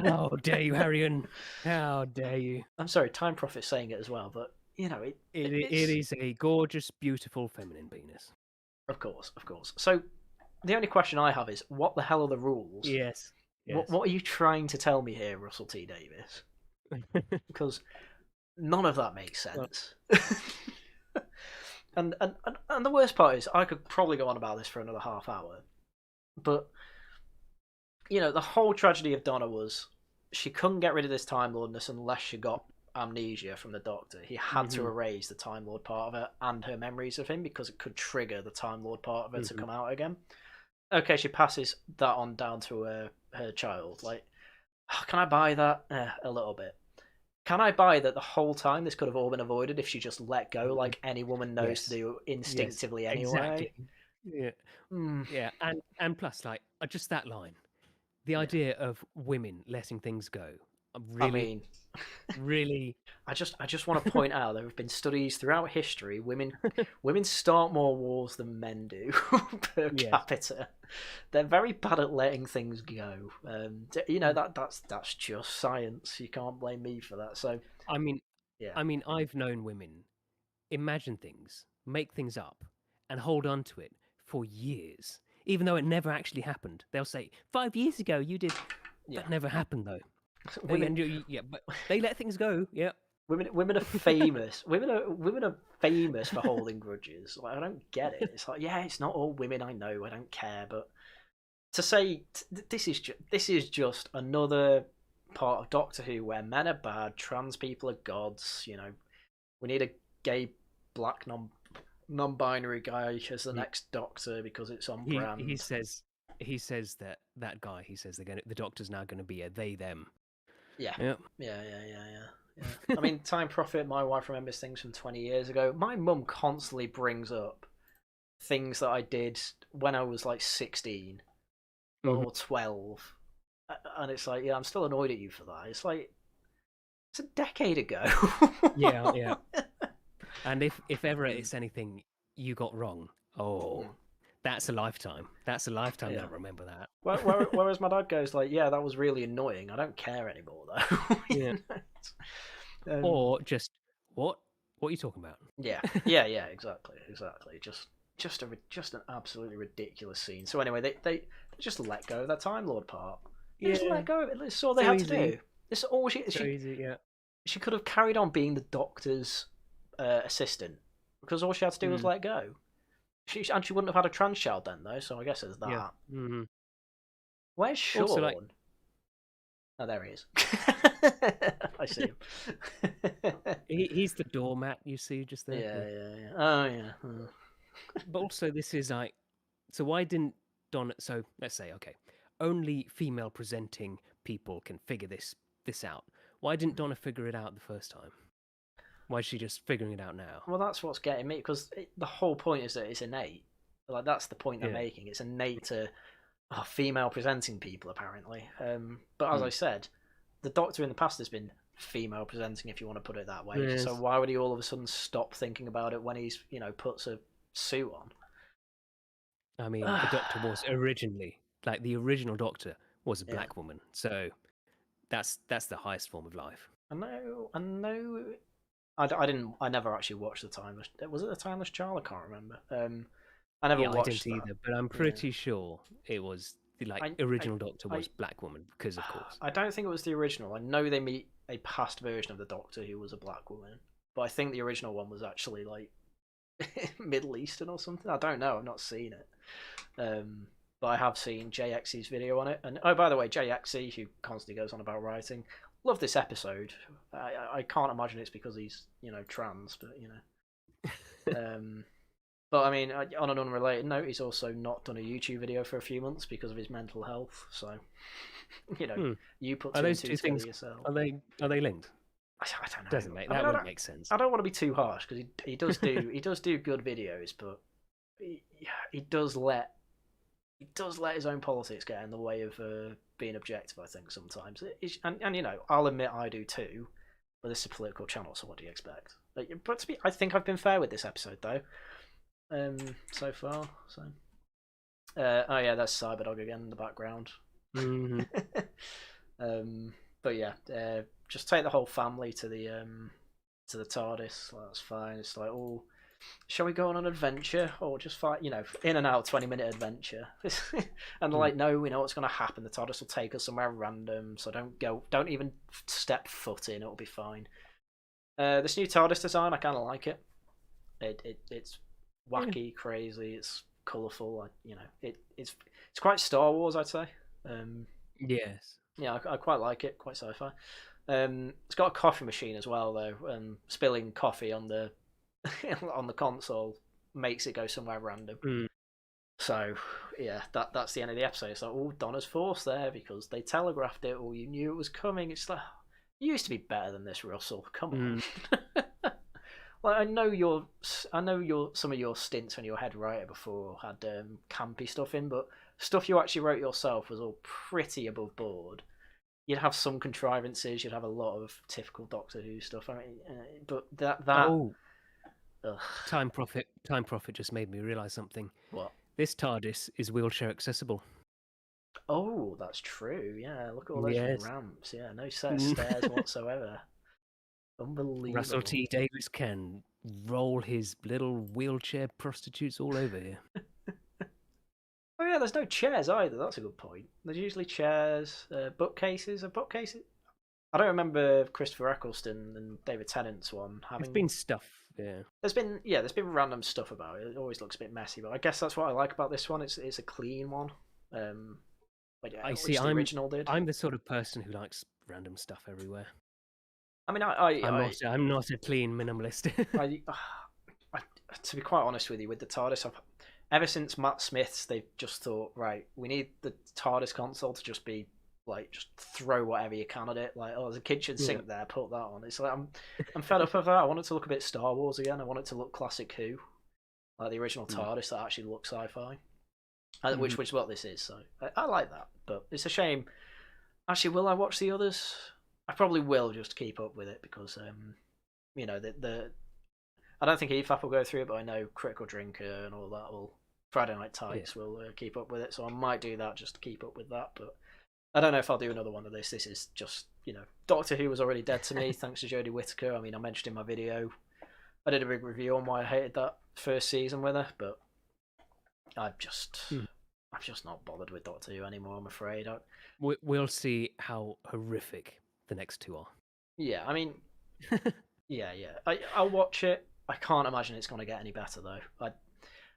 How dare you, Haryan? How dare you? I'm sorry, Time Prophet's saying it as well, but it is a gorgeous, beautiful, feminine penis. Of course. So the only question I have is, what the hell are the rules? Yes. What are you trying to tell me here, Russell T Davies? Because none of that makes sense. And the worst part is, I could probably go on about this for another half hour, but the whole tragedy of Donna was she couldn't get rid of this Time Lordness unless she got amnesia from the Doctor. He had to erase the Time Lord part of her and her memories of him, because it could trigger the Time Lord part of her to come out again. Okay, she passes that on down to her child. Like, can I buy that? A little bit. Can I buy that the whole time this could have all been avoided if she just let go, like any woman knows to do instinctively anyway? Exactly. Yeah, and plus, like, just that line, the idea of women letting things go. Really. I just want to point out there have been studies throughout history. Women start more wars than men do per capita. They're very bad at letting things go. That's just science. You can't blame me for that. So I mean, I've known women imagine things, make things up, and hold on to it for years, even though it never actually happened. They'll say, 5 years ago you did. That never happened though. But they let things go. Yeah. Women are famous. women are famous for holding grudges. Like, I don't get it. It's like, it's not all women. I know. I don't care. But to say this is just another part of Doctor Who where men are bad, trans people are gods. We need a gay black non-binary guy as the next Doctor because it's on brand. He says that guy. He says the Doctor's now going to be a they them. Yeah. I mean, Time Prophet, my wife remembers things from 20 years ago. My mum constantly brings up things that I did when I was like 16 or 12. And it's like, I'm still annoyed at you for that. It's like, it's a decade ago. Yeah. And if ever it's anything you got wrong, that's a lifetime. That's a lifetime. I'll remember that. Whereas my dad goes like, that was really annoying. I don't care anymore though. Yeah. Or just what are you talking about? Yeah. Exactly. Just an absolutely ridiculous scene. So anyway, they just let go of that Time Lord part. They just let go of it. That's all they had to do. This is all she could have carried on being the Doctor's assistant, because all she had to do was let go. She wouldn't have had a trans child then, though, so I guess there's that. Yeah. Mm-hmm. Where's Sean? Also, oh, there he is. I see him. He's the doormat, you see, just there. Yeah. Oh, yeah. But also, this is like... So why didn't Donna... So, let's say, okay, only female-presenting people can figure this out. Why didn't Donna figure it out the first time? Why is she just figuring it out now? Well, that's what's getting me, because the whole point is that it's innate. Like, that's the point they're making. It's innate to... female presenting people apparently. But as I said, the Doctor in the past has been female presenting, if you want to put it that way. Yes. So why would he all of a sudden stop thinking about it when he's puts a suit on? I mean, the Doctor was originally, like, the original Doctor was a black woman, so that's the highest form of life. I know. I never actually watched the Timeless. Was it the Timeless Child? I can't remember. I never watched I didn't either, but I'm pretty sure it was the original Doctor was black woman because, of course. I don't think it was the original. I know they meet a past version of the Doctor who was a black woman, but I think the original one was actually like Middle Eastern or something. I don't know. I've not seen it. But I have seen JXE's video on it. And oh, by the way, JXE, who constantly goes on about writing, love this episode. I can't imagine it's because he's trans, but But I mean, on an unrelated note, he's also not done a YouTube video for a few months because of his mental health. So, you put two and two together yourself. Are they linked? I don't know. That wouldn't make sense. I don't want to be too harsh because he does do he does do good videos, but he does let his own politics get in the way of being objective. I think sometimes, and I'll admit I do too. But this is a political channel, so what do you expect? But I think I've been fair with this episode though. So far, so oh yeah, that's Cyberdog again in the background. Mm-hmm. But yeah, just take the whole family to the TARDIS. That's fine. It's like, oh, shall we go on an adventure or just fight? In and out 20-minute adventure. And they're like, no, we know what's going to happen. The TARDIS will take us somewhere random, so don't even step foot in. It'll be fine. This new TARDIS design, I kind of like it. It's wacky, crazy. It's colourful. It's quite Star Wars, I'd say. Yes. Yeah, I quite like it. Quite sci-fi. It's got a coffee machine as well, though. Spilling coffee on the on the console makes it go somewhere random. So yeah, that's the end of the episode. It's like, oh, Donna's Force there because they telegraphed it, or you knew it was coming. It's like, you used to be better than this, Russell. Come on. Like, I know some of your stints when you were head writer before had campy stuff in, but stuff you actually wrote yourself was all pretty above board. You'd have some contrivances. You'd have a lot of typical Doctor Who stuff. I mean, but that. Oh. Time Prophet just made me realise something. What? This TARDIS is wheelchair accessible. Oh, that's true. Yeah, look at all those ramps. Yeah, no set of stairs whatsoever. Unbelievable. Russell T Davies can roll his little wheelchair prostitutes all over here. Oh yeah, there's no chairs either. That's a good point. There's usually chairs, bookcases. I don't remember Christopher Eccleston and David Tennant's one having. It's been stuff. Yeah. There's been random stuff about it. It always looks a bit messy, but I guess that's what I like about this one. It's a clean one. I see. The original did. I'm the sort of person who likes random stuff everywhere. I mean, I'm not a clean minimalist. To be quite honest with you, with the TARDIS, ever since Matt Smith's, they've just thought, right, we need the TARDIS console to just be like, just throw whatever you can at it. Like, oh, there's a kitchen sink there, put that on. It's like I'm fed up of that. I want it to look a bit Star Wars again. I want it to look classic Who, like the original TARDIS that actually looks sci-fi, which is what this is. So I like that, but it's a shame. Actually, will I watch the others? I probably will, just to keep up with it, because I don't think EFAP will go through it, but I know Critical Drinker and all that Friday Night Tights will keep up with it, so I might do that just to keep up with that. But I don't know if I'll do another one of this. This is just, Doctor Who was already dead to me thanks to Jodie Whittaker. I mean, I mentioned in my video, I did a big review on why I hated that first season with her, but I'm just not bothered with Doctor Who anymore, I'm afraid. We'll see how horrific the next two are. Yeah, I mean, yeah. I'll watch it. I can't imagine it's going to get any better, though.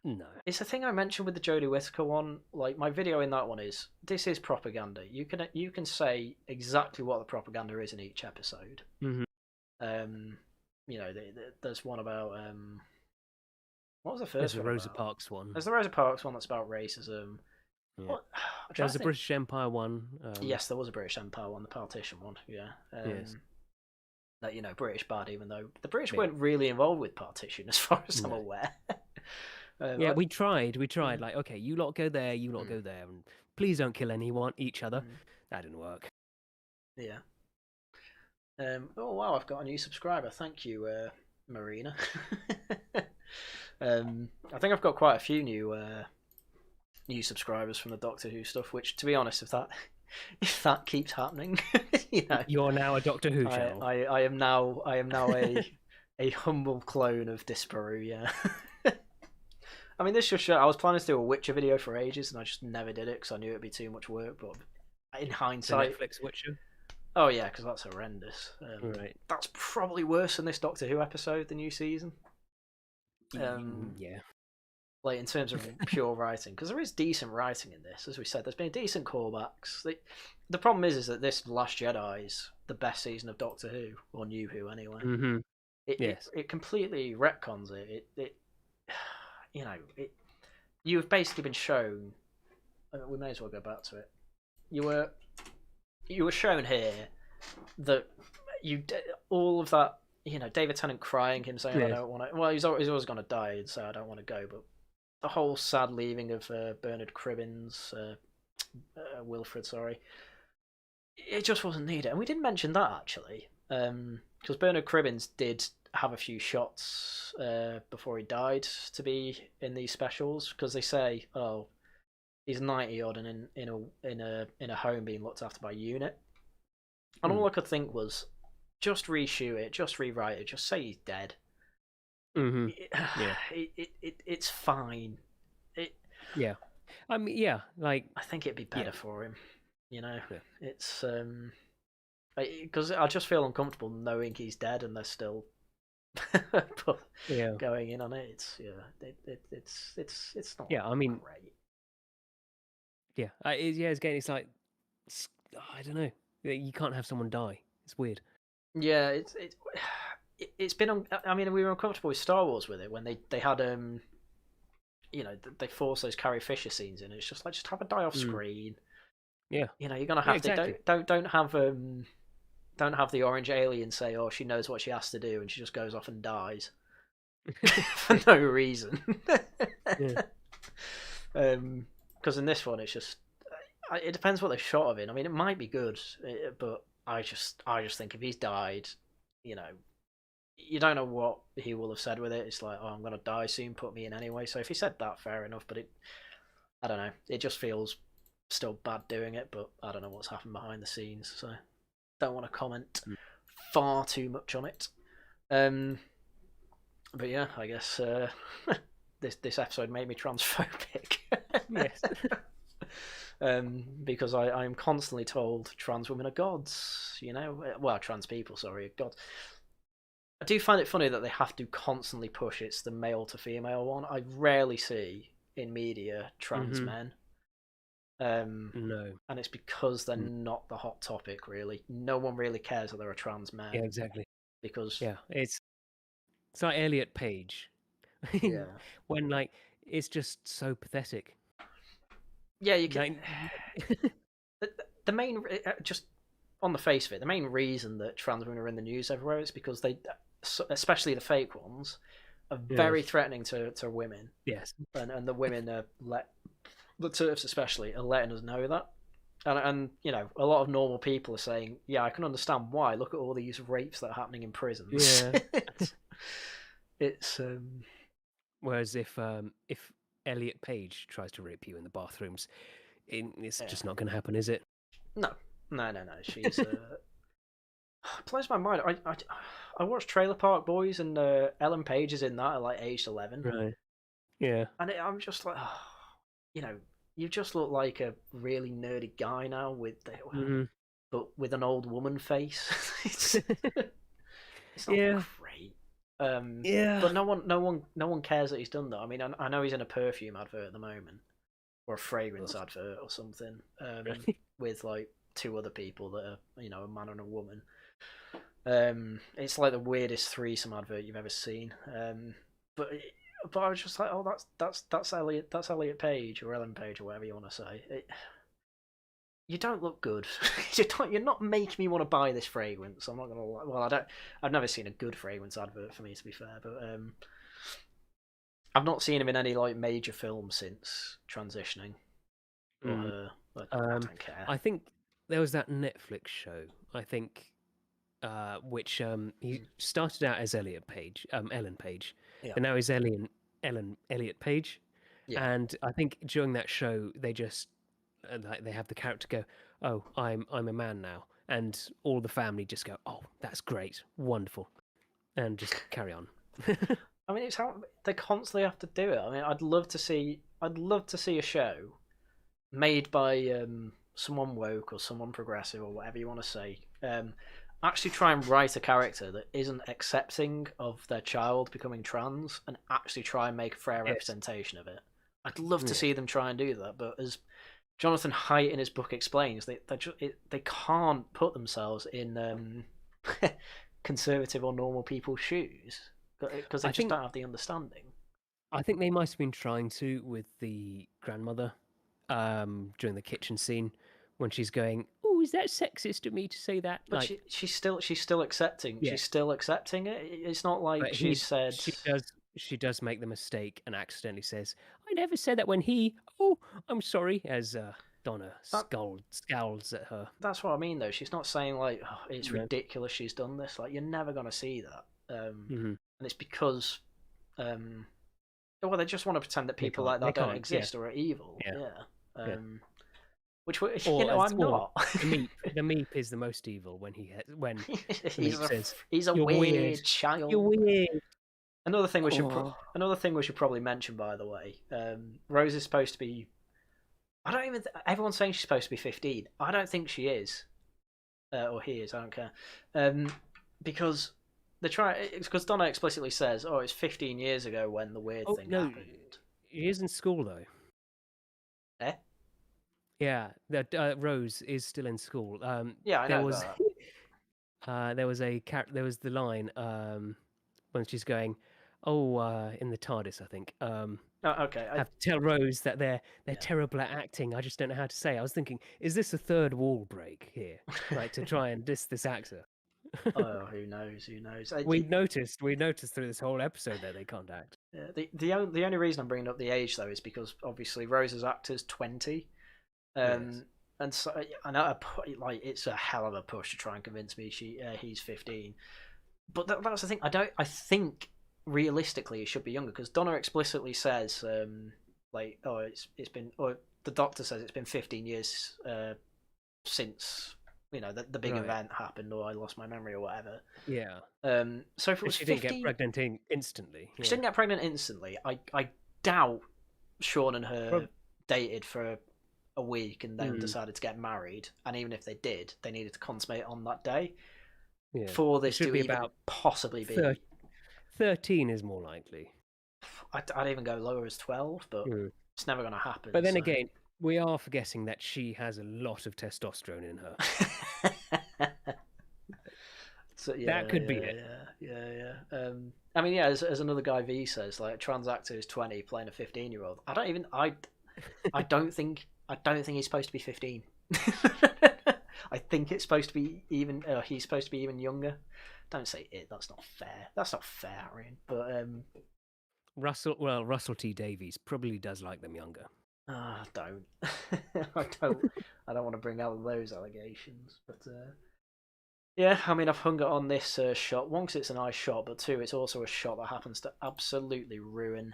No. It's the thing I mentioned with the Jodie Whittaker one. Like, my video in that one is, this is propaganda. You can say exactly what the propaganda is in each episode. Mm-hmm. There's one about what was the first? There's the Rosa Parks one. There's the Rosa Parks one that's about racism. Yeah. There's a British Empire one. Yes, there was a British Empire one, the partition one. Yeah. Yes. That British bad, even though the British weren't really involved with partition, as far as I'm aware. Yeah, we tried. Like, okay, you lot go there, you lot go there, and please don't kill each other. That didn't work. Yeah. Oh wow, I've got a new subscriber. Thank you, Marina. I think I've got quite a few new subscribers from the Doctor Who stuff. Which, to be honest, if that keeps happening, you're now a Doctor Who channel. I am now a humble clone of Disparu. Yeah. I mean, this just shows. I was planning to do a Witcher video for ages, and I just never did it because I knew it'd be too much work. But in hindsight, the Netflix Witcher. Oh yeah, because that's horrendous. Right. That's probably worse than this Doctor Who episode, the new season. Yeah. Like in terms of pure writing, because there is decent writing in this. As we said, there's been decent callbacks. The problem is that this Last Jedi is the best season of Doctor Who, or New Who anyway. Mm-hmm. It completely retcons it. You've basically been shown. We may as well go back to it. You were shown here that all of that, David Tennant crying, him saying, I don't want to. Well, he's always going to die and say, I don't want to go. But the whole sad leaving of Bernard Cribbins, Wilfred, sorry, it just wasn't needed. And we didn't mention that actually, because Bernard Cribbins did have a few shots before he died to be in these specials, because they say, oh, he's 90 odd and in a home being looked after by UNIT. And all I could think was, just reshoot it, just rewrite it, just say he's dead. Mm-hmm. It's fine. Yeah. I mean, yeah, like I think it'd be better for him. It's because I just feel uncomfortable knowing he's dead and they're still going in on it. It's not. Yeah, I mean, great. Yeah, it's like, I don't know. You can't have someone die. It's weird. Yeah, it's been. I mean, we were uncomfortable with Star Wars with it when they had they forced those Carrie Fisher scenes in. It's just like, just have a die off screen. Yeah, you're gonna have to don't have the orange alien say, oh, she knows what she has to do and she just goes off and dies for no reason. Because in this one, it's just, it depends what they shot of it. I mean, it might be good, but I just think if he's died, you don't know what he will have said with it. It's like, oh, I'm gonna die soon, put me in anyway. So if he said that, fair enough. But I don't know. It just feels still bad doing it. But I don't know what's happened behind the scenes, so don't want to comment far too much on it. But yeah, I guess this episode made me transphobic. Yes. Because I am constantly told trans women are gods, well, trans people, sorry, are gods. I do find it funny that they have to constantly push it's the male to female one. I rarely see in media trans men. No. And it's because they're not the hot topic, really. No one really cares that there are trans men. Yeah, exactly. Because it's like Elliot Page. Yeah. When like it's just so pathetic. Yeah, you can. The main, just on the face of it, the main reason that trans women are in the news everywhere is because they, especially the fake ones, are very threatening to women. Yes. And the women are the TERFs especially are letting us know that. And a lot of normal people are saying, yeah, I can understand why. Look at all these rapes that are happening in prisons. Yeah. It's whereas if Elliot Page tries to rape you in the bathrooms, it's just not going to happen, is it? No. She's blows my mind. I watched Trailer Park Boys and Ellen Page is in that at like age 11. Right. Yeah. And I'm just like, you just look like a really nerdy guy now but with an old woman face. It's not great. But no one cares that he's done that. I mean, I know he's in a perfume advert at the moment, or a fragrance advert or something, with like two other people that are, a man and a woman. It's like the weirdest threesome advert you've ever seen. But I was just like, oh, that's Elliot Page or Ellen Page or whatever you want to say. You don't look good. You're not making me want to buy this fragrance. I'm not gonna lie. Well, I've never seen a good fragrance advert for me, to be fair. But I've not seen him in any like major films since transitioning. Or her. But I don't care. I think there was that Netflix show. I think which he started out as Ellen Page, Yeah. but now he's Ellen Elliot Page, Yeah. and I think during that show they just like they have the character go, "Oh, I'm a man now," and all the family just go, "Oh, that's great, wonderful," and just carry on. I mean, it's how they constantly have to do it. I mean, I'd love to see a show made by someone woke or someone progressive or whatever you want to say. Actually, try and write a character that isn't accepting of their child becoming trans, and actually try and make a fair representation of it. I'd love to see them try and do that, but as Jonathan Haidt in his book explains, they can't put themselves in conservative or normal people's shoes because they just don't have the understanding. I think they might have been trying to with the grandmother during the kitchen scene when she's going, "Oh, is that sexist of me to say that?" But like, she's still accepting. Yeah. She's still accepting it. It's not like but she said. she does make the mistake and accidentally says, "I never said that when he." Oh, I'm sorry, as Donna scowls at her. That's what I mean, though. She's not saying like, oh, it's No. ridiculous she's done this. Like, you're never gonna see that. And it's because, well, they just want to pretend that people like that don't exist or are evil. Yeah. Which I'm not. The Meep is the most evil when says he's a weird child. You're weird. Another thing we should probably mention, by the way, Rose is supposed to be. I don't even. Everyone's saying she's supposed to be 15. I don't think she is, or he is. I don't care, because because Donna explicitly says, "Oh, it's 15 years ago when the weird thing happened." She is in school though. Eh? Yeah, that Rose is still in school. Yeah, I know that. There was the line when she's going, in the TARDIS, I think. Okay. I have to tell Rose that they're terrible at acting. I just don't know how to say. I was thinking, is this a third wall break here, like to try and diss this actor? Oh, who knows? Who knows? We noticed through this whole episode that they can't act. Yeah, the only reason I'm bringing up the age though is because obviously Rose's actor's 20. Yes. And so I know like it's a hell of a push to try and convince me he's 15. But that's the thing. I think realistically it should be younger because Donna explicitly says like, oh, it's been, or the doctor says it's been 15 years since the big event happened, or I lost my memory or whatever. Yeah. So if it was she 15, didn't get pregnant instantly. She didn't get pregnant instantly. I doubt Sean and her dated for a week and then decided to get married. And even if they did, they needed to consummate on that day. Yeah. For this to be even about possibly be 13 is more likely. I'd even go lower as 12, but it's never going to happen. But then again, we are forgetting that she has a lot of testosterone in her. So, that could be it. Yeah. I mean, as another guy V says, like a trans actor is 20 playing a 15-year-old. I don't think he's supposed to be 15. I think it's supposed to be even. He's supposed to be even younger. Don't say it. That's not fair. That's not fair, Haryan. But Russell T Davies probably does like them younger. Don't. I don't want to bring out those allegations. But yeah, I mean, I've hung it on this shot. One, because it's a nice shot, but two, it's also a shot that happens to absolutely ruin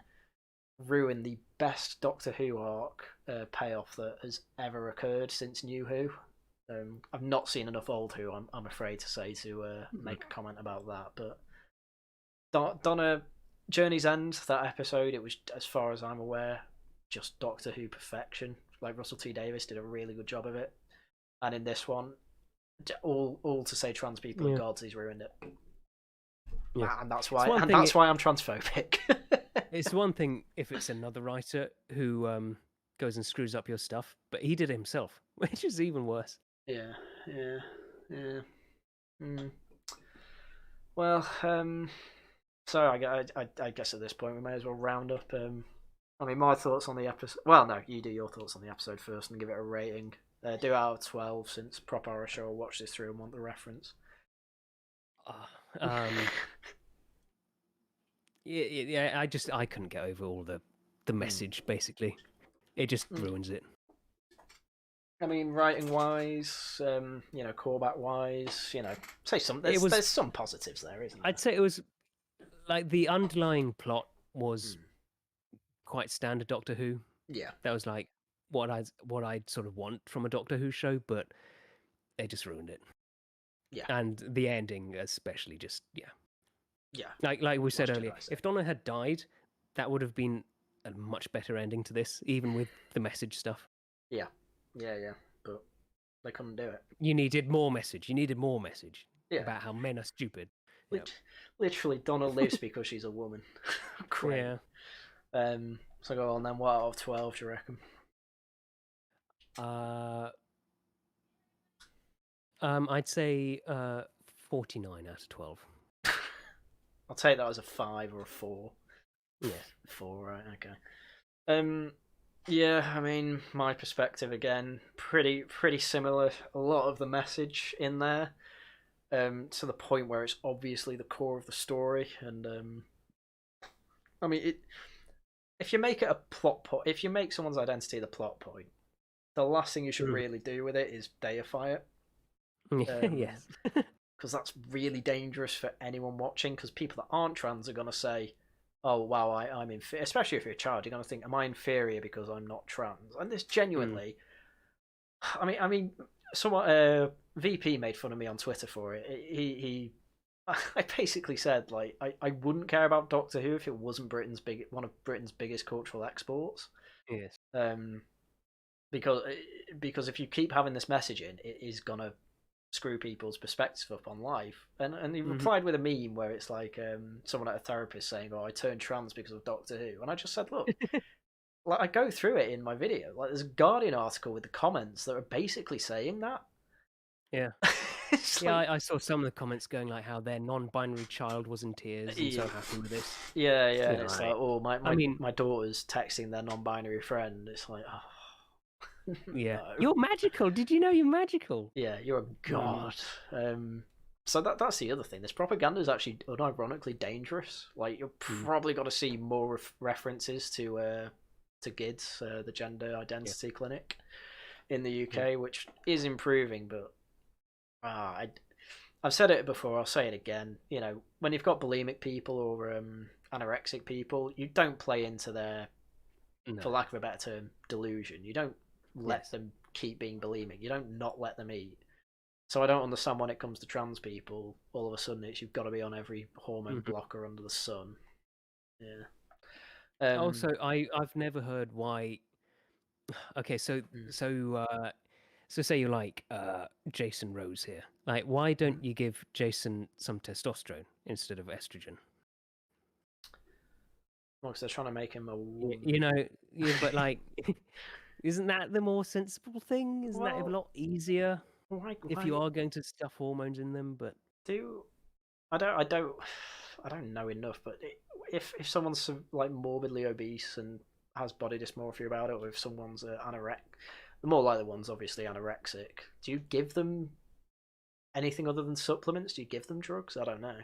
the best Doctor Who arc payoff that has ever occurred since New Who. I've not seen enough old Who, I'm afraid to say, to make a comment about that. But Donna, Journey's End, that episode, it was, as far as I'm aware, just Doctor Who perfection. Like Russell T Davies did a really good job of it, and in this one, all to say trans people are gods, he's ruined it. Yeah. And that's why I'm transphobic. It's one thing if it's another writer who goes and screws up your stuff, but he did it himself, which is even worse. Yeah. Well, so I guess at this point we may as well round up. I mean, my thoughts on the episode. Well, no, you do your thoughts on the episode first and give it a rating. Do it out of 12 since Prop Horror Show will watch this through and want the reference. Yeah. I couldn't get over all the message. Basically, it just ruins it. I mean, writing wise, callback wise, say some. There's some positives there, isn't there? I'd say it was like the underlying plot was quite standard Doctor Who. Yeah, that was like what I'd sort of want from a Doctor Who show, but they just ruined it. Yeah, and the ending especially, just yeah. Like we said earlier, if Donna had died, that would have been a much better ending to this, even with the message stuff. Yeah. But they couldn't do it. You needed more message. Yeah. About how men are stupid. Literally, Donna lives because she's a woman. Great. Yeah. So go on then. What out of 12 do you reckon? I'd say 49 out of 12. I'll take that as a 5 or a 4. Yeah. 4, right? Okay. Yeah, I mean, my perspective again, pretty similar. A lot of the message in there, to the point where it's obviously the core of the story, and I mean, if you make it a plot point, if you make someone's identity the plot point, the last thing you should really do with it is deify it. Yes. Because that's really dangerous for anyone watching, because people that aren't trans are going to say, oh, wow, I'm inferior. Especially if you're a child, you're going to think, am I inferior because I'm not trans? And this genuinely, I mean, someone, VP made fun of me on Twitter for it. I basically said, like, I wouldn't care about Doctor Who if it wasn't one of Britain's biggest cultural exports. Yes. Because if you keep having this messaging, it is gonna screw people's perspective up on life. And he replied with a meme where it's like someone at a therapist saying, "Oh, I turned trans because of Doctor Who," and I just said, "Look." Like, I go through it in my video. Like, there's a Guardian article with the comments that are basically saying that. Yeah. I saw some of the comments going like how their non-binary child was in tears and so happy with this. Yeah. And it's like, oh, my daughter's texting their non-binary friend. It's like, oh. Yeah. No. You're magical. Did you know you're magical? Yeah, you're a god. So that's the other thing. This propaganda is actually unironically dangerous. Like, you're probably got to see more references to GIDS, the Gender Identity Clinic in the UK, which is improving, but I've said it before, I'll say it again. When you've got bulimic people or anorexic people, you don't play into their, for lack of a better term, delusion. You don't let them keep being bulimic. You don't not let them eat. So I don't understand when it comes to trans people, all of a sudden you've got to be on every hormone blocker under the sun. Yeah. Also, I've never heard why. Okay, so say you like Jason Rose here. Like, why don't you give Jason some testosterone instead of estrogen? Well, because they're trying to make him a woman. But like, isn't that the more sensible thing? Isn't that a lot easier if you are going to stuff hormones in them? But I don't know enough. But if someone's like morbidly obese and has body dysmorphia about it, or if someone's anorexic, the more likely one's obviously anorexic. Do you give them anything other than supplements? Do you give them drugs? I don't know.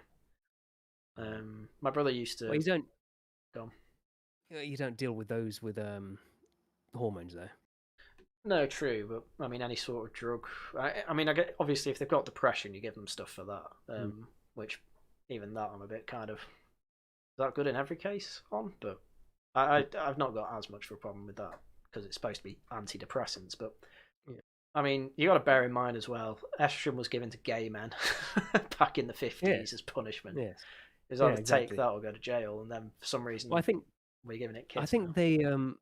My brother used to. Well, you don't. Go on. You don't deal with those with hormones, though. No, true, but I mean, any sort of drug. I mean, I get, obviously, if they've got depression, you give them stuff for that. Which, even that, I'm a bit kind of. Is that good in every case? But I've not got as much of a problem with that because it's supposed to be antidepressants. But I mean, you got to bear in mind as well, estrogen was given to gay men back in the 50s as punishment. Yes. It was either take that or go to jail, and then for some reason, I think we're giving it kids. I think now.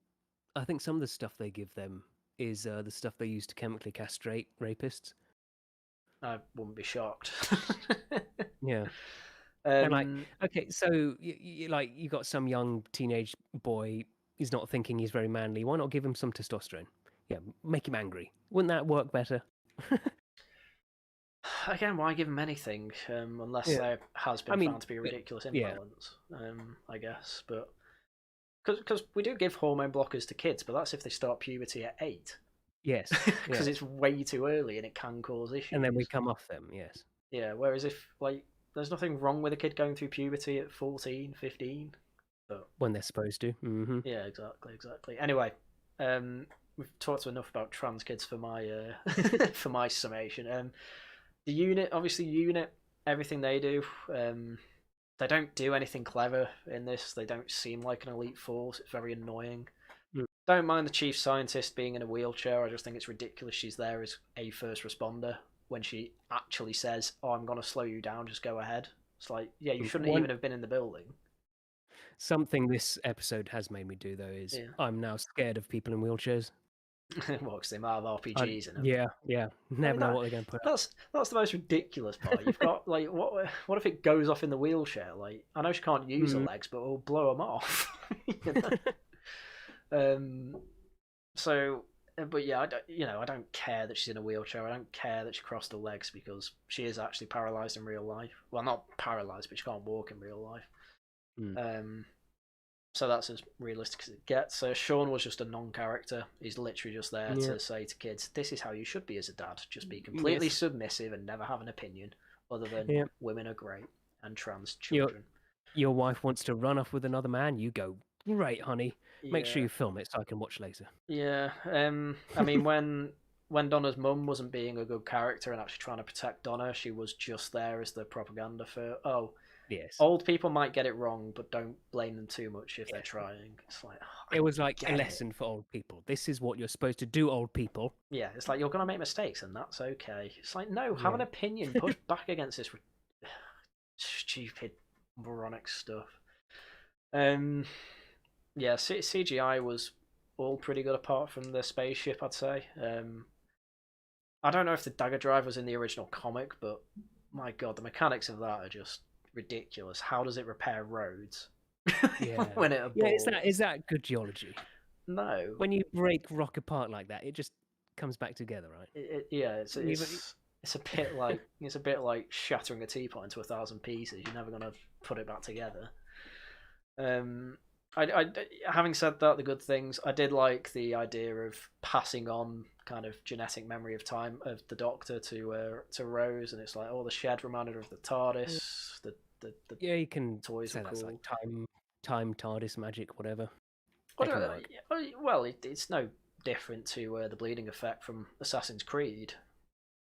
I think some of the stuff they give them is the stuff they use to chemically castrate rapists. I wouldn't be shocked. Yeah. And like, okay, so you got some young teenage boy. He's not thinking he's very manly. Why not give him some testosterone? Yeah, make him angry. Wouldn't that work better? Again, why give him anything unless there has been found to be a ridiculous imbalance? I guess, but because we do give hormone blockers to kids, but that's if they start puberty at 8. Yes, because it's way too early and it can cause issues. And then we come off them. Yes. Yeah. Whereas if like there's nothing wrong with a kid going through puberty at 14, 15. But when they're supposed to. Mm-hmm. yeah, exactly. Anyway, we've talked enough about trans kids for my for my summation. The unit, everything they do, they don't do anything clever in this. They don't seem like an elite force. It's very annoying. Don't mind the chief scientist being in a wheelchair. I just think it's ridiculous she's there as a first responder when she actually says, "Oh, I'm going to slow you down. Just go ahead." It's like, yeah, you shouldn't even have been in the building. Something this episode has made me do, though, is I'm now scared of people in wheelchairs. Well, because they might have RPGs in them. Yeah. Never know what they're going to put up. That's the most ridiculous part. You've got, like, what if it goes off in the wheelchair? Like, I know she can't use her legs, but it'll blow them off. So, but yeah, I don't care that she's in a wheelchair. I don't care that she crossed her legs because she is actually paralyzed in real life. Well, not paralyzed, but she can't walk in real life. So that's as realistic as it gets. Sean was just a non-character. He's literally just there to say to kids, this is how you should be as a dad. Just be completely submissive and never have an opinion other than women are great and trans children. Your wife wants to run off with another man, you go, great, honey. Make sure you film it so I can watch later. Yeah. I mean, when Donna's mum wasn't being a good character and actually trying to protect Donna, she was just there as the propaganda for, yes, old people might get it wrong, but don't blame them too much if they're trying. It's like, it was like a lesson for old people. This is what you're supposed to do, old people. Yeah, it's like, you're going to make mistakes and that's okay. It's like, no, have an opinion. Push back against this stupid, moronic stuff. Yeah, CGI was all pretty good apart from the spaceship, I'd say. I don't know if the dagger drive was in the original comic, but my god, the mechanics of that are just ridiculous. How does it repair roads? When it is that good geology? No. When you break rock apart like that, it just comes back together, right? It's a bit like shattering a teapot into 1,000 pieces. You're never gonna put it back together. I having said that, the good things, I did like the idea of passing on kind of genetic memory of time of the Doctor to Rose, and it's like, the shed reminded her of the TARDIS. You can toys say were that's cool. like time TARDIS magic, whatever. Well, it's no different to the bleeding effect from Assassin's Creed.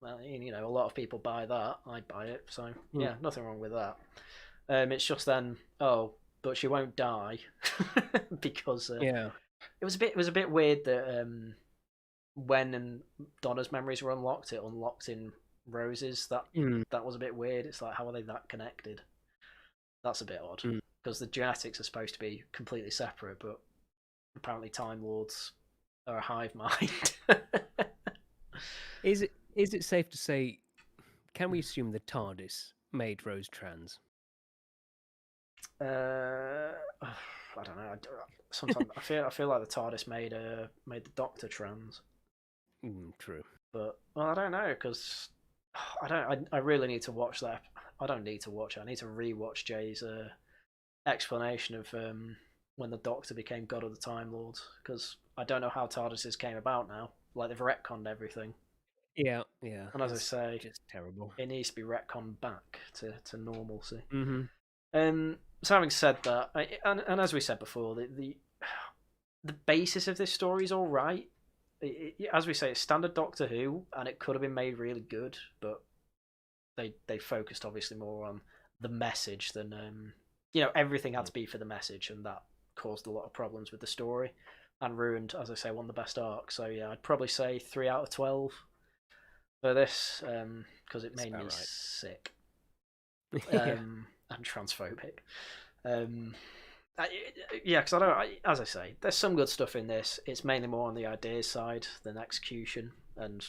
Well, a lot of people buy that. I buy it, so yeah, nothing wrong with that. It's just then, but she won't die because it was a bit weird that when Donna's memories were unlocked, it unlocked in Rose's. That was a bit weird. It's like, how are they that connected? That's a bit odd because the genetics are supposed to be completely separate, but apparently Time Lords are a hive mind. Is it safe to say? Can we assume the TARDIS made Rose trans? I don't know. Sometimes I feel like the TARDIS made the Doctor trans. True, but I don't know because I really need to watch that. I don't need to watch it. I need to rewatch Jay's explanation of when the Doctor became God of the Time Lords, because I don't know how TARDISes came about now. Like, they've retconned everything. Yeah. And as I say, just terrible. It needs to be retconned back to normalcy. Mm-hmm. So having said that, and as we said before, the basis of this story is all right. As we say, it's standard Doctor Who, and it could have been made really good, but they focused obviously more on the message than everything had to be for the message, and that caused a lot of problems with the story and ruined, as I say, one of the best arcs. So yeah, I'd probably say 3 out of 12 for this, because it made me sick and transphobic. Because as I say, there's some good stuff in this. It's mainly more on the ideas side than execution, and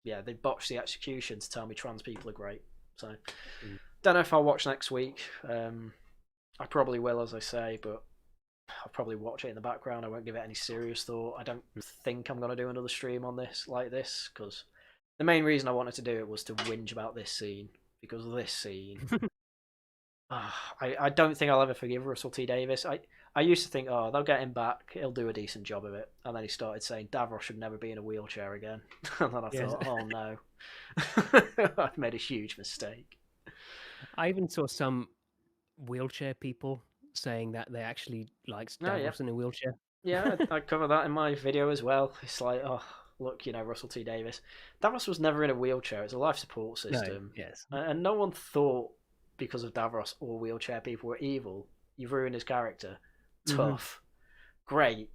yeah, they botched the execution to tell me trans people are great. So don't know if I'll watch next week. I probably will, as I say, but I'll probably watch it in the background. I won't give it any serious thought. I don't think I'm going to do another stream on this like this, because the main reason I wanted to do it was to whinge about this scene, because this scene I don't think I'll ever forgive Russell T Davies. I used to think, they'll get him back, he'll do a decent job of it, and then he started saying Davros should never be in a wheelchair again, and then I thought, oh no, I've made a huge mistake. I even saw some wheelchair people saying that they actually liked Oh yeah, Davros in a wheelchair. yeah. I cover that in my video as well. It's like, oh, look, Russell T Davies. Davros was never in a wheelchair. It's a life support No, system, yes. and no one thought because of Davros all wheelchair people were evil. You've ruined his character. Tough, great.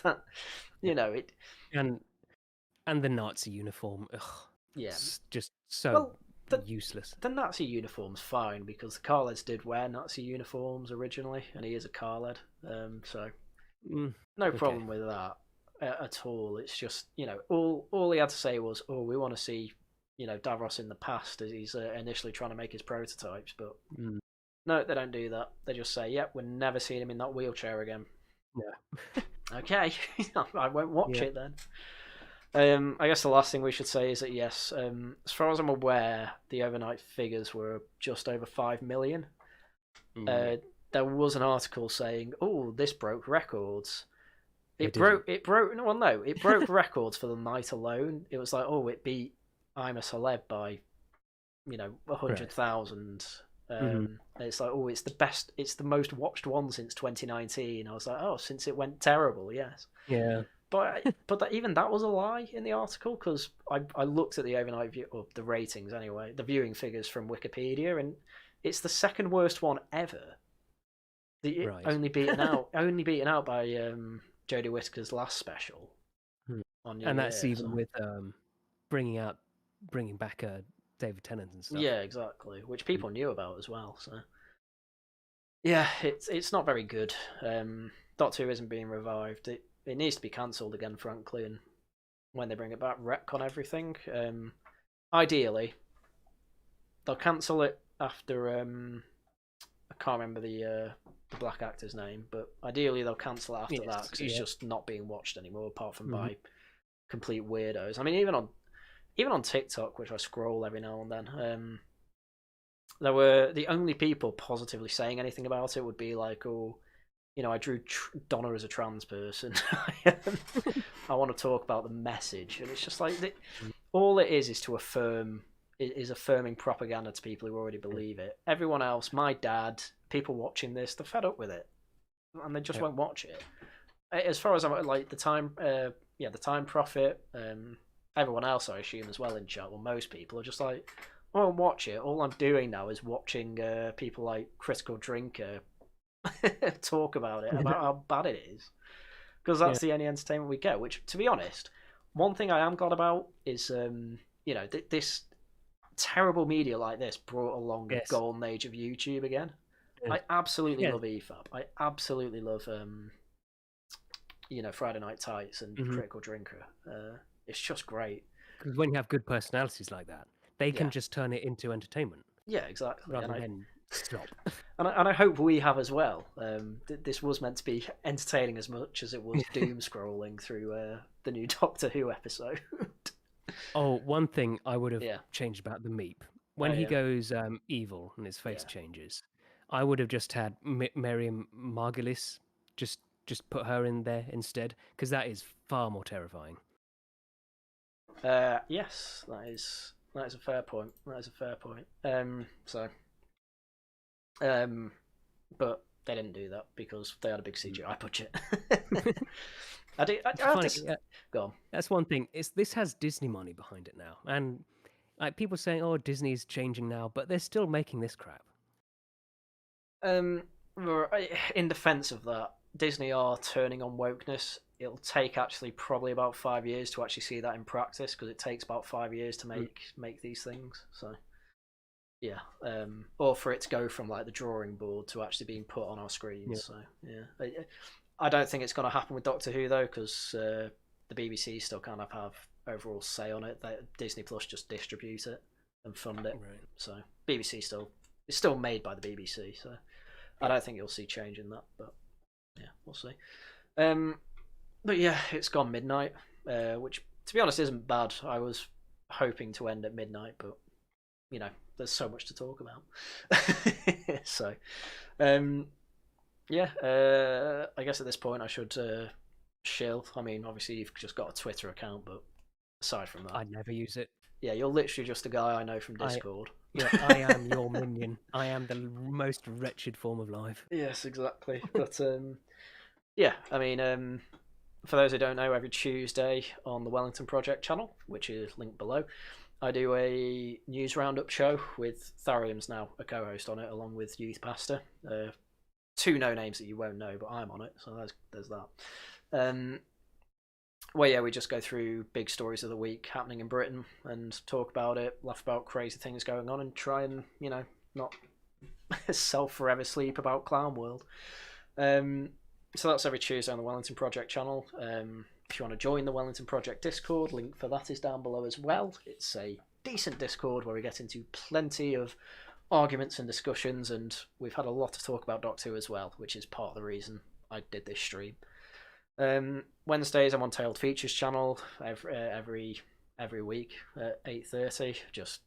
that, Yeah. it. And the Nazi uniform, ugh, Yeah. just so Well, the useless. the Nazi uniform's fine because the Carleds did wear Nazi uniforms originally, and he is a Carled, so no Okay. problem with that at all. It's just all he had to say was, "Oh, we want to see Davros in the past as he's initially trying to make his prototypes," but no, they don't do that. They just say, "Yep, we're never seeing him in that wheelchair again." Yeah. Okay, I won't watch Yeah. it then. I guess the last thing we should say is that yes, as far as I'm aware, the overnight figures were just over 5 million. There was an article saying, "Oh, this broke records." It broke. It broke. Well, no, it broke records for the night alone. It was like, oh, it beat "I'm a Celeb" by 100,000. It's like, oh, it's the best. It's the most watched one since 2019. I was like, oh, since it went terrible, yes. Yeah. But even that was a lie in the article because I looked at the overnight view or the ratings anyway, the viewing figures from Wikipedia, and it's the second worst one ever. Right. Only beaten out by Jodie Whittaker's last special on New And that's Year, even so. with bringing back David Tennant and stuff. Yeah, exactly, which people knew about as well. So yeah, it's not very good. Doctor Who isn't being revived. It needs to be cancelled again, frankly, and when they bring it back, retcon everything. Ideally, they'll cancel it after I can't remember the black actor's name, but ideally they'll cancel it after that because it's just not being watched anymore, apart from by complete weirdos. I mean, even on TikTok, which I scroll every now and then, there were the only people positively saying anything about it would be like, oh, I drew Donna as a trans person. I want to talk about the message, and it's just like all it is to affirm. Is affirming propaganda to people who already believe it. Everyone else, my dad, people watching this, they're fed up with it, and they just won't watch it. As far as I'm like the time prophet, everyone else I assume as well in chat. Well, most people are just like, I won't watch it. All I'm doing now is watching people like Critical Drinker talk about it, about how bad it is, because that's the only entertainment we get. Which, to be honest, one thing I am glad about is this terrible media like this brought along a golden age of YouTube again. I absolutely love EFAB. I absolutely love Friday Night Tights and Critical Drinker. It's just great. Because when you have good personalities like that, they can just turn it into entertainment. Yeah, exactly. Rather than stop. And I hope we have as well. This was meant to be entertaining as much as it was doom scrolling through the new Doctor Who episode. Oh, one thing I would have changed about the Meep. When he goes evil and his face changes, I would have just had Miriam Margulis, just put her in there instead, because that is far more terrifying. Yes, that is a fair point. But they didn't do that because they had a big CGI budget. Go on. That's one thing. This has Disney money behind it now, and like people saying, "Oh, Disney's changing now," but they're still making this crap. In defense of that, Disney are turning on wokeness. It'll take actually probably about 5 years to actually see that in practice because it takes about 5 years to make these things. So yeah, or for it to go from like the drawing board to actually being put on our screens. So yeah, I don't think it's going to happen with Doctor Who though, because the BBC still kind of have overall say on it. Disney Plus just distribute it and fund it. Right. So BBC it's still made by the BBC. So I don't think you'll see change in that. But yeah, we'll see. But yeah, it's gone midnight, which to be honest isn't bad. I was hoping to end at midnight, but there's so much to talk about. So yeah, I guess at this point I should shill. I mean, obviously you've just got a Twitter account, but aside from that, I'd never use it. Yeah, you're literally just a guy I know from Discord. I am your minion. I am the most wretched form of life. Yes, exactly. But yeah, I mean, for those who don't know, every Tuesday on the Wellington Project channel, which is linked below, I do a news roundup show with Tharium's now a co-host on it, along with Youth Pastor. Two no names that you won't know, but I'm on it, so there's that. Well, yeah, we just go through big stories of the week happening in Britain and talk about it, laugh about crazy things going on, and try and not self forever sleep about Clown World. So that's every Tuesday on the Wellington Project channel. If you want to join the Wellington Project Discord, link for that is down below as well. It's a decent Discord where we get into plenty of arguments and discussions, and we've had a lot to talk about Doctor Who as well, which is part of the reason I did this stream. Wednesdays I'm on Tailed Features channel every week at 8:30, just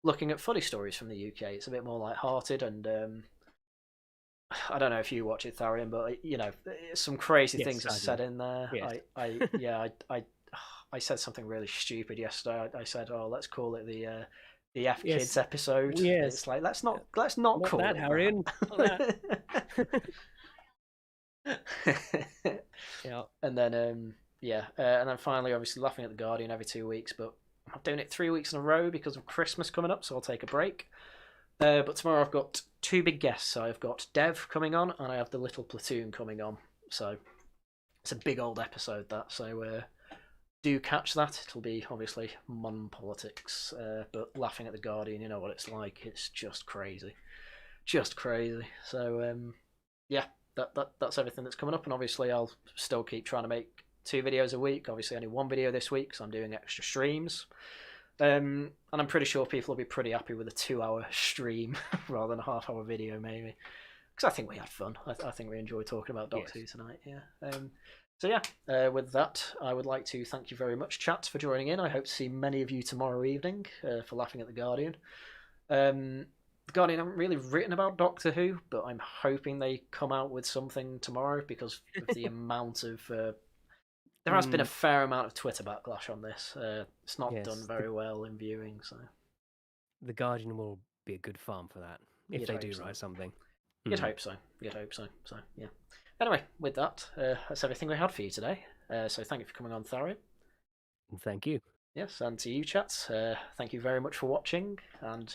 looking at funny stories from the UK. It's a bit more light-hearted, and I don't know if you watch it, Tharium, but some crazy things are said in there. Yes. I said something really stupid yesterday. I said, "Oh, let's call it the F Kids episode." Yes. It's like let's not call that, it Haryan. Yeah. And then and then finally, obviously, laughing at the Guardian every 2 weeks, but I'm not doing it 3 weeks in a row because of Christmas coming up, so I'll take a break. But tomorrow I've got two big guests. I've got Dev coming on, and I have the Little Platoon coming on. So it's a big old episode, that. So do catch that. It'll be obviously mon politics, but laughing at the Guardian, you know what it's like. It's just crazy, just crazy. So yeah, that's everything that's coming up, and obviously I'll still keep trying to make 2 videos a week. Obviously only 1 video this week, so I'm doing extra streams. And I'm pretty sure people will be pretty happy with a 2-hour stream rather than a half-hour video, maybe. Because I think we had fun. I think we enjoyed talking about Doctor Who tonight, yeah. So yeah, with that, I would like to thank you very much, chat, for joining in. I hope to see many of you tomorrow evening for laughing at the Guardian. The Guardian haven't really written about Doctor Who, but I'm hoping they come out with something tomorrow because of the amount of... there has been a fair amount of Twitter backlash on this. It's not done very well in viewing, so... The Guardian will be a good farm for that, if they do write something. You'd hope so. So, yeah. Anyway, with that, that's everything we had for you today. So thank you for coming on, Tharium. Thank you. Yes, and to you, chats, thank you very much for watching, and